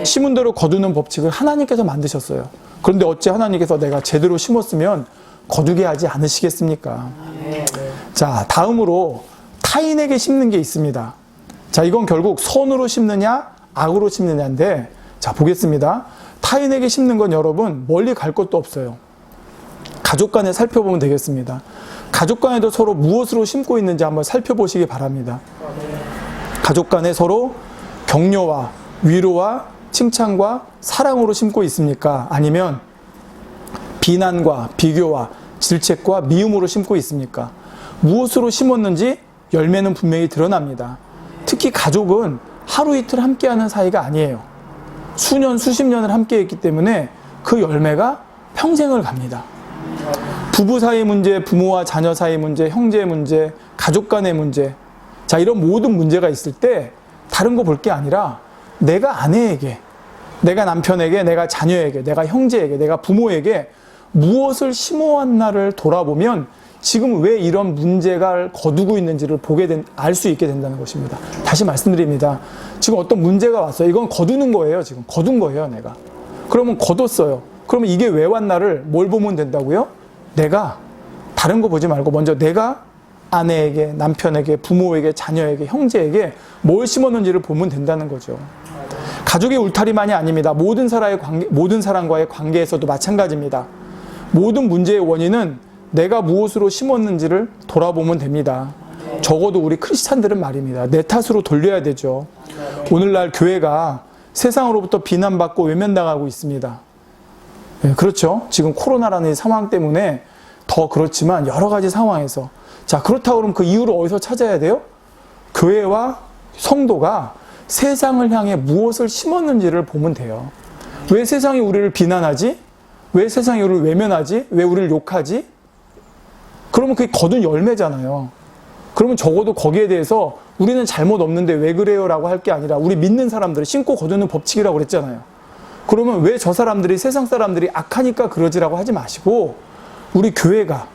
심은 대로 거두는 법칙을 하나님께서 만드셨어요. 그런데 어찌 하나님께서 내가 제대로 심었으면 거두게 하지 않으시겠습니까? 자, 다음으로 타인에게 심는 게 있습니다. 자, 이건 결국 선으로 심느냐 악으로 심느냐인데, 자, 보겠습니다. 타인에게 심는 건 여러분 멀리 갈 것도 없어요. 가족 간에 살펴보면 되겠습니다. 가족 간에도 서로 무엇으로 심고 있는지 한번 살펴보시기 바랍니다. 가족 간에 서로 격려와 위로와 칭찬과 사랑으로 심고 있습니까? 아니면 비난과 비교와 질책과 미움으로 심고 있습니까? 무엇으로 심었는지 열매는 분명히 드러납니다. 특히 가족은 하루 이틀 함께하는 사이가 아니에요. 수년, 수십 년을 함께했기 때문에 그 열매가 평생을 갑니다. 부부 사이 문제, 부모와 자녀 사이 문제, 형제 문제, 가족 간의 문제, 자, 이런 모든 문제가 있을 때 다른 거 볼 게 아니라 내가 아내에게, 내가 남편에게, 내가 자녀에게, 내가 형제에게, 내가 부모에게 무엇을 심어왔나를 돌아보면 지금 왜 이런 문제가 거두고 있는지를 알 수 있게 된다는 것입니다. 다시 말씀드립니다. 지금 어떤 문제가 왔어요. 이건 거두는 거예요. 지금 거둔 거예요, 내가. 그러면 거뒀어요. 그러면 이게 왜 왔나를 뭘 보면 된다고요? 내가, 다른 거 보지 말고 먼저 내가 아내에게, 남편에게, 부모에게, 자녀에게, 형제에게 뭘 심었는지를 보면 된다는 거죠. 가족의 울타리만이 아닙니다. 모든 사람과의 관계에서도 마찬가지입니다. 모든 문제의 원인은 내가 무엇으로 심었는지를 돌아보면 됩니다. 적어도 우리 크리스찬들은 말입니다. 내 탓으로 돌려야 되죠. 오늘날 교회가 세상으로부터 비난받고 외면당하고 있습니다. 네, 그렇죠. 지금 코로나라는 상황 때문에 더 그렇지만 여러 가지 상황에서. 자, 그렇다고 그러면 그 이유를 어디서 찾아야 돼요? 교회와 성도가 세상을 향해 무엇을 심었는지를 보면 돼요. 왜 세상이 우리를 비난하지? 왜 세상이 우리를 외면하지? 왜 우리를 욕하지? 그러면 그게 거둔 열매잖아요. 그러면 적어도 거기에 대해서 우리는 잘못 없는데 왜 그래요? 라고 할 게 아니라 우리 믿는 사람들을 신고 거두는 법칙이라고 그랬잖아요. 그러면 왜 저 사람들이 세상 사람들이 악하니까 그러지라고 하지 마시고 우리 교회가,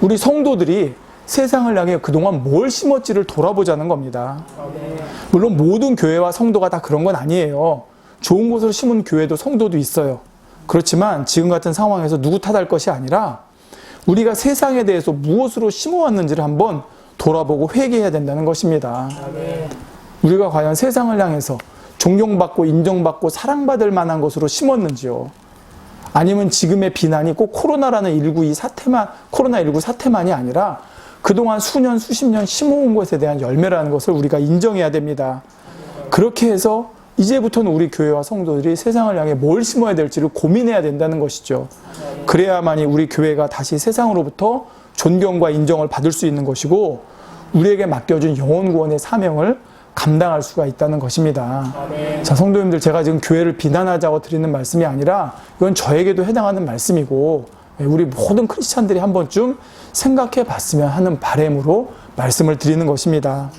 우리 성도들이 세상을 향해 그동안 뭘 심었지를 돌아보자는 겁니다. 물론 모든 교회와 성도가 다 그런 건 아니에요. 좋은 곳을 심은 교회도 성도도 있어요. 그렇지만 지금 같은 상황에서 누구 탓할 것이 아니라 우리가 세상에 대해서 무엇으로 심어왔는지를 한번 돌아보고 회개해야 된다는 것입니다. 우리가 과연 세상을 향해서 존경받고 인정받고 사랑받을 만한 것으로 심었는지요? 아니면 지금의 비난이 꼭 코로나19 사태만이 아니라 그동안 수년, 수십 년 심어온 것에 대한 열매라는 것을 우리가 인정해야 됩니다. 그렇게 해서 이제부터는 우리 교회와 성도들이 세상을 향해 뭘 심어야 될지를 고민해야 된다는 것이죠. 그래야만이 우리 교회가 다시 세상으로부터 존경과 인정을 받을 수 있는 것이고 우리에게 맡겨준 영혼 구원의 사명을 감당할 수가 있다는 것입니다. 자, 성도님들, 제가 지금 교회를 비난하자고 드리는 말씀이 아니라 이건 저에게도 해당하는 말씀이고 우리 모든 크리스찬들이 한 번쯤 생각해 봤으면 하는 바람으로 말씀을 드리는 것입니다.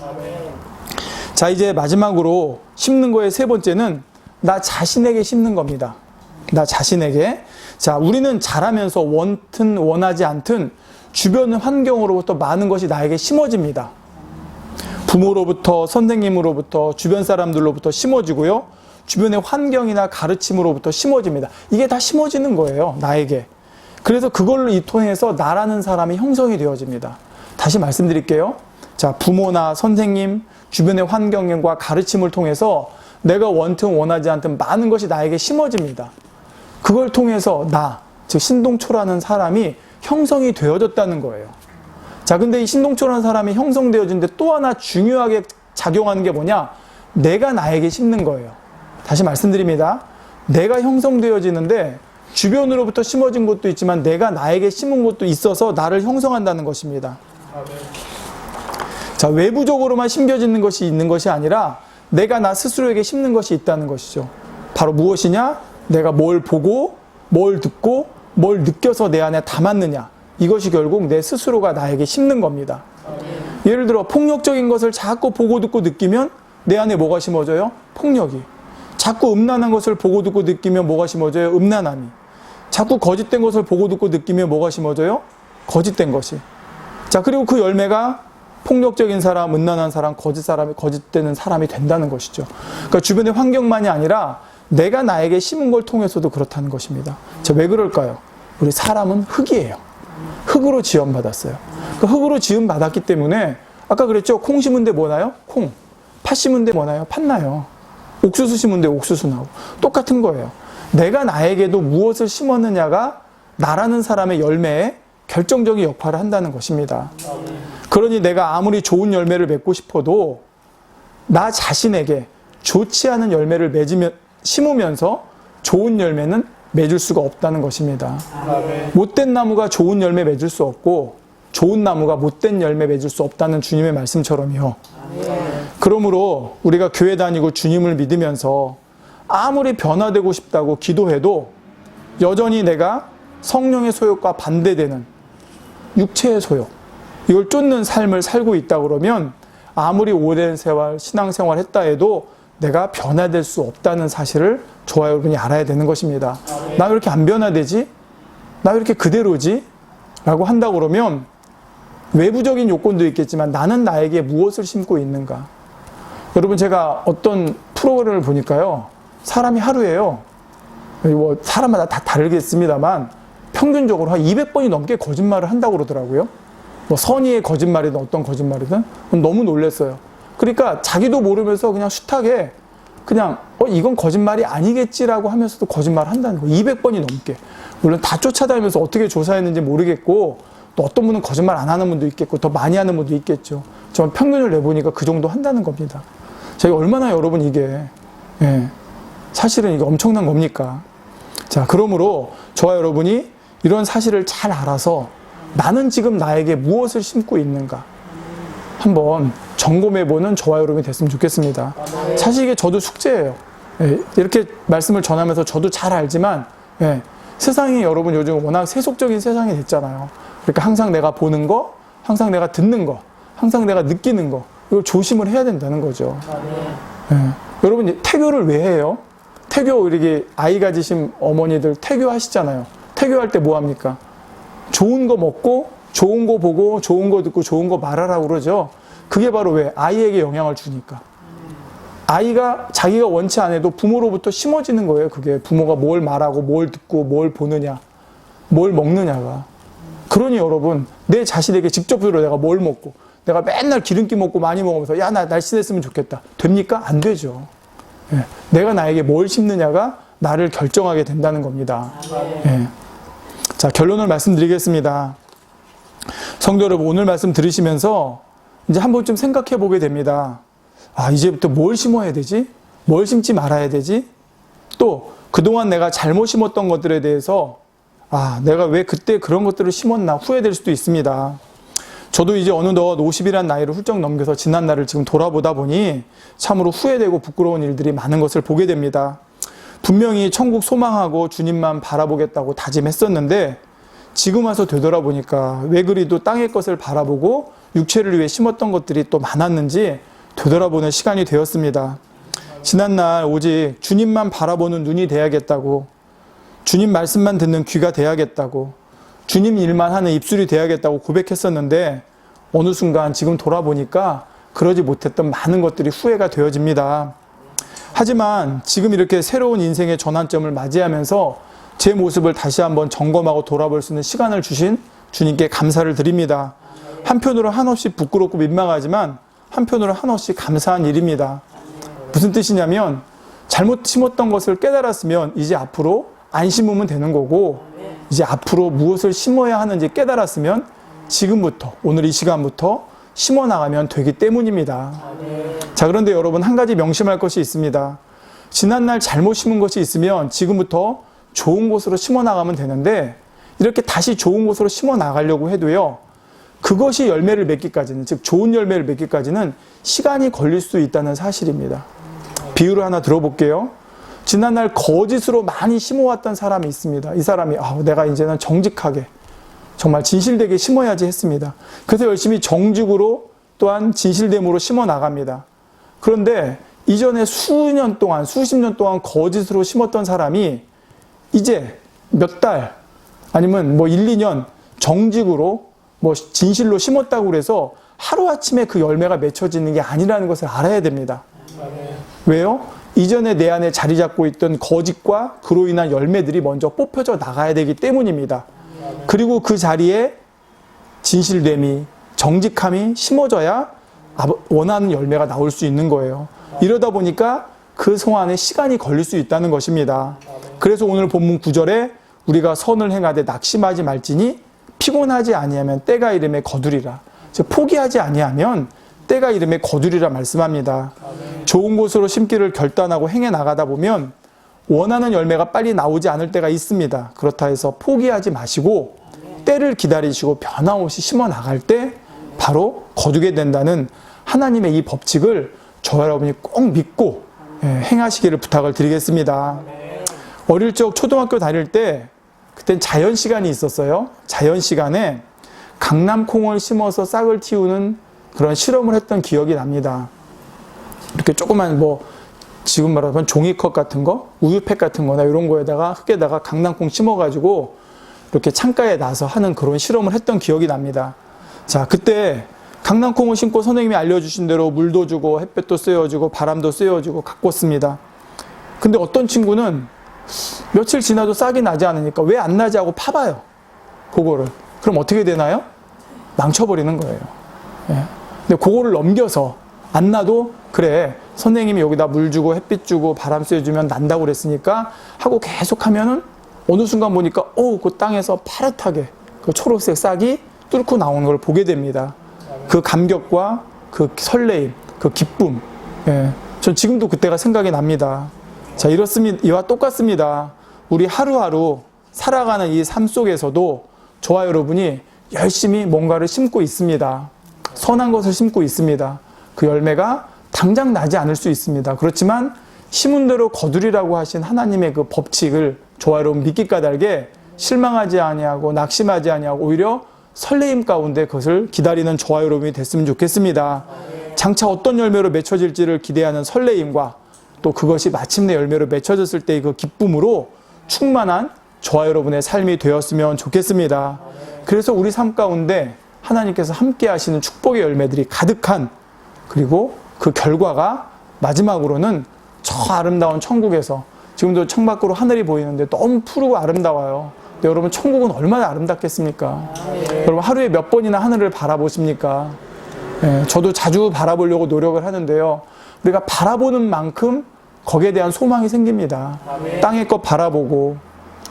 자, 이제 마지막으로 심는 거의 세 번째는 나 자신에게 심는 겁니다. 나 자신에게. 자, 우리는 자라면서 원튼 원하지 않든 주변 환경으로부터 많은 것이 나에게 심어집니다. 부모로부터, 선생님으로부터, 주변 사람들로부터 심어지고요. 주변의 환경이나 가르침으로부터 심어집니다. 이게 다 심어지는 거예요, 나에게. 그래서 그걸로 이 통해서 나라는 사람이 형성이 되어집니다. 다시 말씀드릴게요. 자, 부모나 선생님, 주변의 환경과 가르침을 통해서 내가 원튼 원하지 않든 많은 것이 나에게 심어집니다. 그걸 통해서 나, 즉 신동초라는 사람이 형성이 되어졌다는 거예요. 자, 근데 이 신동초라는 사람이 형성되어지는데 또 하나 중요하게 작용하는 게 뭐냐? 내가 나에게 심는 거예요. 다시 말씀드립니다. 내가 형성되어지는데 주변으로부터 심어진 것도 있지만 내가 나에게 심은 것도 있어서 나를 형성한다는 것입니다. 자, 외부적으로만 심겨지는 것이 있는 것이 아니라 내가 나 스스로에게 심는 것이 있다는 것이죠. 바로 무엇이냐? 내가 뭘 보고, 뭘 듣고, 뭘 느껴서 내 안에 담았느냐. 이것이 결국 내 스스로가 나에게 심는 겁니다. 예를 들어 폭력적인 것을 자꾸 보고 듣고 느끼면 내 안에 뭐가 심어져요? 폭력이. 자꾸 음란한 것을 보고 듣고 느끼면 뭐가 심어져요? 음란함이. 자꾸 거짓된 것을 보고 듣고 느끼면 뭐가 심어져요? 거짓된 것이. 자, 그리고 그 열매가 폭력적인 사람, 음란한 사람, 거짓되는 사람이 된다는 것이죠. 그러니까 주변의 환경만이 아니라 내가 나에게 심은 걸 통해서도 그렇다는 것입니다. 자, 왜 그럴까요? 우리 사람은 흙이에요. 흙으로 지음받았어요. 그 흙으로 지음받았기 때문에 아까 그랬죠? 콩 심은 데 뭐 나요? 콩. 팥 심은 데 뭐 나요? 팥 나요. 옥수수 심은 데 옥수수 나고. 똑같은 거예요. 내가 나에게도 무엇을 심었느냐가 나라는 사람의 열매에 결정적인 역할을 한다는 것입니다. 그러니 내가 아무리 좋은 열매를 맺고 싶어도 나 자신에게 좋지 않은 열매를 심으면서 좋은 열매는 맺을 수가 없다는 것입니다. 못된 나무가 좋은 열매 맺을 수 없고 좋은 나무가 못된 열매 맺을 수 없다는 주님의 말씀처럼요. 그러므로 우리가 교회 다니고 주님을 믿으면서 아무리 변화되고 싶다고 기도해도 여전히 내가 성령의 소욕과 반대되는 육체의 소욕, 이걸 쫓는 삶을 살고 있다 그러면 아무리 오랜 세월 신앙생활 했다 해도 내가 변화될 수 없다는 사실을 저와 여러분이 알아야 되는 것입니다. 나 왜 이렇게 안 변화되지? 나 왜 이렇게 그대로지? 라고 한다 그러면 외부적인 요건도 있겠지만 나는 나에게 무엇을 심고 있는가? 여러분, 제가 어떤 프로그램을 보니까요, 사람이 하루에요, 뭐 사람마다 다 다르겠습니다만 평균적으로 한 200번이 넘게 거짓말을 한다고 그러더라고요. 뭐 선의의 거짓말이든 어떤 거짓말이든. 너무 놀랐어요. 그러니까 자기도 모르면서 그냥 숱하게 그냥 이건 거짓말이 아니겠지라고 하면서도 거짓말을 한다는 거예요. 200번이 넘게. 물론 다 쫓아다니면서 어떻게 조사했는지 모르겠고 또 어떤 분은 거짓말 안 하는 분도 있겠고 더 많이 하는 분도 있겠죠. 정말 평균을 내보니까 그 정도 한다는 겁니다. 저희 얼마나 여러분 이게 사실은 이게 엄청난 겁니까? 자, 그러므로 저와 여러분이 이런 사실을 잘 알아서 나는 지금 나에게 무엇을 심고 있는가 한번 점검해보는 저와 여러분이 됐으면 좋겠습니다. 사실 이게 저도 숙제예요. 이렇게 말씀을 전하면서 저도 잘 알지만 세상이 여러분 요즘 워낙 세속적인 세상이 됐잖아요. 그러니까 항상 내가 보는 거, 항상 내가 듣는 거, 항상 내가 느끼는 거, 이걸 조심을 해야 된다는 거죠. 여러분 태교를 왜 해요? 태교, 이렇게 아이 가지신 어머니들 태교 하시잖아요. 태교할 때 뭐 합니까? 좋은 거 먹고 좋은 거 보고 좋은 거 듣고 좋은 거 말하라고 그러죠. 그게 바로 왜? 아이에게 영향을 주니까. 아이가 자기가 원치 않아도 부모로부터 심어지는 거예요. 그게 부모가 뭘 말하고 뭘 듣고 뭘 보느냐, 뭘 먹느냐가. 그러니 여러분 내 자신에게 직접적으로 내가 뭘 먹고 내가 맨날 기름기 먹고 많이 먹으면서 야, 나 날씬했으면 좋겠다. 됩니까? 안 되죠. 내가 나에게 뭘 심느냐가 나를 결정하게 된다는 겁니다. 자, 결론을 말씀드리겠습니다. 성도 여러분, 오늘 말씀 들으시면서 이제 한 번쯤 생각해 보게 됩니다. 아, 이제부터 뭘 심어야 되지? 뭘 심지 말아야 되지? 또 그동안 내가 잘못 심었던 것들에 대해서 내가 왜 그때 그런 것들을 심었나 후회될 수도 있습니다. 저도 이제 어느덧 50이라는 나이를 훌쩍 넘겨서 지난 날을 지금 돌아보다 보니 참으로 후회되고 부끄러운 일들이 많은 것을 보게 됩니다. 분명히 천국 소망하고 주님만 바라보겠다고 다짐했었는데 지금 와서 되돌아보니까 왜 그리도 땅의 것을 바라보고 육체를 위해 심었던 것들이 또 많았는지 되돌아보는 시간이 되었습니다. 지난날 오직 주님만 바라보는 눈이 돼야겠다고, 주님 말씀만 듣는 귀가 돼야겠다고, 주님 일만 하는 입술이 돼야겠다고 고백했었는데 어느 순간 지금 돌아보니까 그러지 못했던 많은 것들이 후회가 되어집니다. 하지만 지금 이렇게 새로운 인생의 전환점을 맞이하면서 제 모습을 다시 한번 점검하고 돌아볼 수 있는 시간을 주신 주님께 감사를 드립니다. 한편으로 한없이 부끄럽고 민망하지만 한편으로 한없이 감사한 일입니다. 무슨 뜻이냐면 잘못 심었던 것을 깨달았으면 이제 앞으로 안 심으면 되는 거고, 이제 앞으로 무엇을 심어야 하는지 깨달았으면 지금부터, 오늘 이 시간부터 심어 나가면 되기 때문입니다. 자, 그런데 여러분 한 가지 명심할 것이 있습니다. 지난날 잘못 심은 것이 있으면 지금부터 좋은 곳으로 심어 나가면 되는데 이렇게 다시 좋은 곳으로 심어 나가려고 해도요, 그것이 열매를 맺기까지는, 즉 좋은 열매를 맺기까지는 시간이 걸릴 수 있다는 사실입니다. 비유를 하나 들어볼게요. 지난날 거짓으로 많이 심어왔던 사람이 있습니다. 이 사람이 내가 이제는 정직하게 정말 진실되게 심어야지 했습니다. 그래서 열심히 정직으로 또한 진실됨으로 심어 나갑니다. 그런데 이전에 수년 동안, 수십 년 동안 거짓으로 심었던 사람이 이제 몇 달 아니면 1, 2년 정직으로 진실로 심었다고 그래서 하루아침에 그 열매가 맺혀지는 게 아니라는 것을 알아야 됩니다. 왜요? 이전에 내 안에 자리 잡고 있던 거짓과 그로 인한 열매들이 먼저 뽑혀져 나가야 되기 때문입니다. 그리고 그 자리에 진실됨이, 정직함이 심어져야 원하는 열매가 나올 수 있는 거예요. 이러다 보니까 그 송안에 시간이 걸릴 수 있다는 것입니다. 그래서 오늘 본문 9절에 우리가 선을 행하되 낙심하지 말지니 피곤하지 아니하면 때가 이름에 거두리라. 즉 포기하지 아니하면 때가 이름에 거두리라 말씀합니다. 좋은 곳으로 심기를 결단하고 행해 나가다 보면 원하는 열매가 빨리 나오지 않을 때가 있습니다. 그렇다 해서 포기하지 마시고 때를 기다리시고 변함없이 심어 나갈 때 바로 거두게 된다는 하나님의 이 법칙을 저와 여러분이 꼭 믿고 행하시기를 부탁을 드리겠습니다. 어릴 적 초등학교 다닐 때 그땐 자연 시간이 있었어요. 자연 시간에 강낭콩을 심어서 싹을 틔우는 그런 실험을 했던 기억이 납니다. 이렇게 조그만 지금 말하면 종이컵 같은 거, 우유팩 같은 거나 이런 거에다가 흙에다가 강낭콩 심어가지고 이렇게 창가에 나서 하는 그런 실험을 했던 기억이 납니다. 자, 그때 강낭콩을 심고 선생님이 알려주신 대로 물도 주고 햇볕도 쐬어주고 바람도 쐬어주고 가꿨습니다. 근데 어떤 친구는 며칠 지나도 싹이 나지 않으니까 왜 안 나지 하고 파봐요. 그거를. 그럼 어떻게 되나요? 망쳐버리는 거예요. 근데 그거를 넘겨서 안 나도 그래, 선생님이 여기다 물 주고 햇빛 주고 바람 쐬주면 난다고 그랬으니까 하고 계속 하면은 어느 순간 보니까 그 땅에서 파릇하게 그 초록색 싹이 뚫고 나오는 걸 보게 됩니다. 그 감격과 그 설레임, 그 기쁨. 예, 전 지금도 그때가 생각이 납니다. 자, 이렇습니다. 이와 똑같습니다. 우리 하루하루 살아가는 이 삶 속에서도 저와 여러분이 열심히 뭔가를 심고 있습니다. 선한 것을 심고 있습니다. 그 열매가 당장 나지 않을 수 있습니다. 그렇지만 심은 대로 거두리라고 하신 하나님의 그 법칙을 저와 여러분 믿기 까닭에 실망하지 아니하고 낙심하지 아니하고 오히려 설레임 가운데 그것을 기다리는 저와 여러분이 됐으면 좋겠습니다. 장차 어떤 열매로 맺혀질지를 기대하는 설레임과 또 그것이 마침내 열매로 맺혀졌을 때의 그 기쁨으로 충만한 저와 여러분의 삶이 되었으면 좋겠습니다. 그래서 우리 삶 가운데 하나님께서 함께 하시는 축복의 열매들이 가득한, 그리고 그 결과가 마지막으로는 저 아름다운 천국에서, 지금도 창밖으로 하늘이 보이는데 너무 푸르고 아름다워요. 근데 여러분, 천국은 얼마나 아름답겠습니까? 여러분, 하루에 몇 번이나 하늘을 바라보십니까? 저도 자주 바라보려고 노력을 하는데요. 우리가 바라보는 만큼 거기에 대한 소망이 생깁니다. 땅의 것 바라보고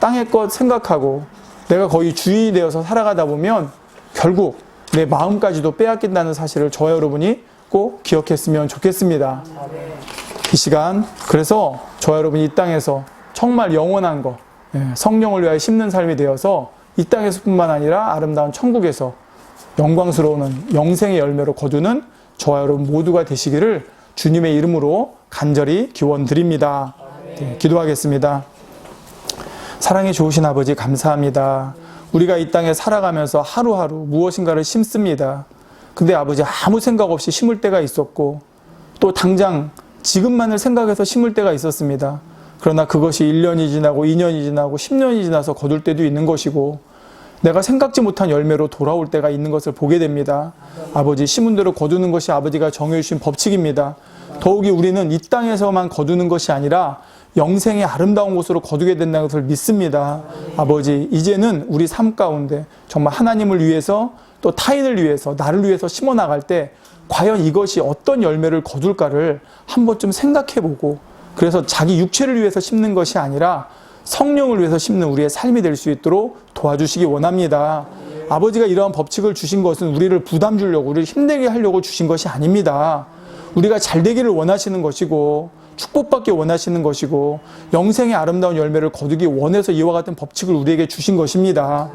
땅의 것 생각하고 내가 거의 주인이 되어서 살아가다 보면 결국 내 마음까지도 빼앗긴다는 사실을 저와 여러분이 꼭 기억했으면 좋겠습니다. 이 시간, 그래서 저와 여러분이 이 땅에서 정말 영원한 것, 성령을 위하여 심는 삶이 되어서 이 땅에서뿐만 아니라 아름다운 천국에서 영광스러운 영생의 열매로 거두는 저와 여러분 모두가 되시기를 주님의 이름으로 간절히 기원드립니다. 네, 기도하겠습니다. 사랑이 좋으신 아버지, 감사합니다. 우리가 이 땅에 살아가면서 하루하루 무엇인가를 심습니다. 근데 아버지, 아무 생각 없이 심을 때가 있었고 또 당장 지금만을 생각해서 심을 때가 있었습니다. 그러나 그것이 1년이 지나고 2년이 지나고 10년이 지나서 거둘 때도 있는 것이고 내가 생각지 못한 열매로 돌아올 때가 있는 것을 보게 됩니다. 아버지, 심은 대로 거두는 것이 아버지가 정해 주신 법칙입니다. 더욱이 우리는 이 땅에서만 거두는 것이 아니라 영생의 아름다운 곳으로 거두게 된다는 것을 믿습니다. 아버지, 이제는 우리 삶 가운데 정말 하나님을 위해서 또 타인을 위해서 나를 위해서 심어 나갈 때 과연 이것이 어떤 열매를 거둘까를 한 번쯤 생각해보고, 그래서 자기 육체를 위해서 심는 것이 아니라 성령을 위해서 심는 우리의 삶이 될 수 있도록 도와주시기 원합니다. 아버지가 이러한 법칙을 주신 것은 우리를 부담 주려고, 우리를 힘들게 하려고 주신 것이 아닙니다. 우리가 잘 되기를 원하시는 것이고 축복받기 원하시는 것이고 영생의 아름다운 열매를 거두기 원해서 이와 같은 법칙을 우리에게 주신 것입니다.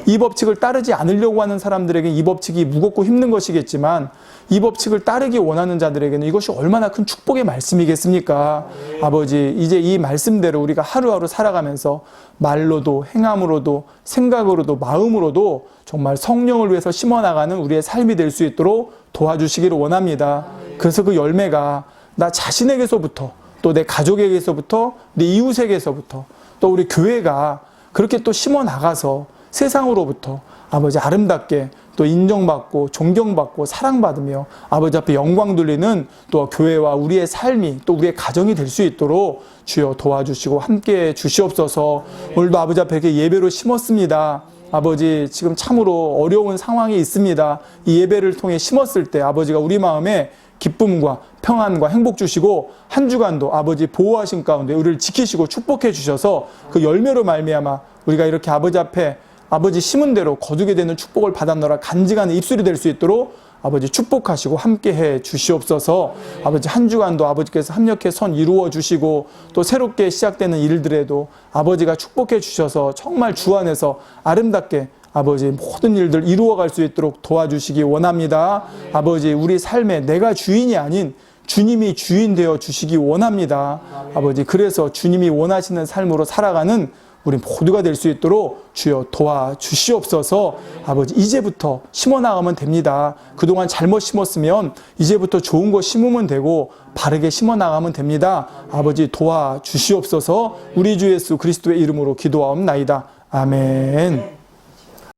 이 법칙을 따르지 않으려고 하는 사람들에게 이 법칙이 무겁고 힘든 것이겠지만 이 법칙을 따르기 원하는 자들에게는 이것이 얼마나 큰 축복의 말씀이겠습니까? 아버지, 이제 이 말씀대로 우리가 하루하루 살아가면서 말로도 행함으로도 생각으로도 마음으로도 정말 성령을 위해서 심어나가는 우리의 삶이 될 수 있도록 도와주시기를 원합니다. 그래서 그 열매가 나 자신에게서부터 또 내 가족에게서부터 내 이웃에게서부터 또 우리 교회가 그렇게 또 심어 나가서 세상으로부터 아버지 아름답게 또 인정받고 존경받고 사랑받으며 아버지 앞에 영광 돌리는 또 교회와 우리의 삶이 또 우리의 가정이 될 수 있도록 주여 도와주시고 함께해 주시옵소서. 오늘도 아버지 앞에 이렇게 예배로 심었습니다. 아버지, 지금 참으로 어려운 상황이 있습니다. 이 예배를 통해 심었을 때 아버지가 우리 마음에 기쁨과 평안과 행복 주시고 한 주간도 아버지 보호하신 가운데 우리를 지키시고 축복해 주셔서 그 열매로 말미암아 우리가 이렇게 아버지 앞에 아버지 심은 대로 거두게 되는 축복을 받았노라 간직하는 입술이 될 수 있도록 아버지 축복하시고 함께해 주시옵소서. 아버지, 한 주간도 아버지께서 합력해 선 이루어 주시고 또 새롭게 시작되는 일들에도 아버지가 축복해 주셔서 정말 주 안에서 아름답게 아버지 모든 일들 이루어갈 수 있도록 도와주시기 원합니다. 아버지, 우리 삶에 내가 주인이 아닌 주님이 주인 되어 주시기 원합니다. 아버지, 그래서 주님이 원하시는 삶으로 살아가는 우리 모두가 될 수 있도록 주여 도와주시옵소서. 아버지, 이제부터 심어나가면 됩니다. 그동안 잘못 심었으면 이제부터 좋은 거 심으면 되고 바르게 심어나가면 됩니다. 아버지, 도와주시옵소서. 우리 주 예수 그리스도의 이름으로 기도하옵나이다. 아멘.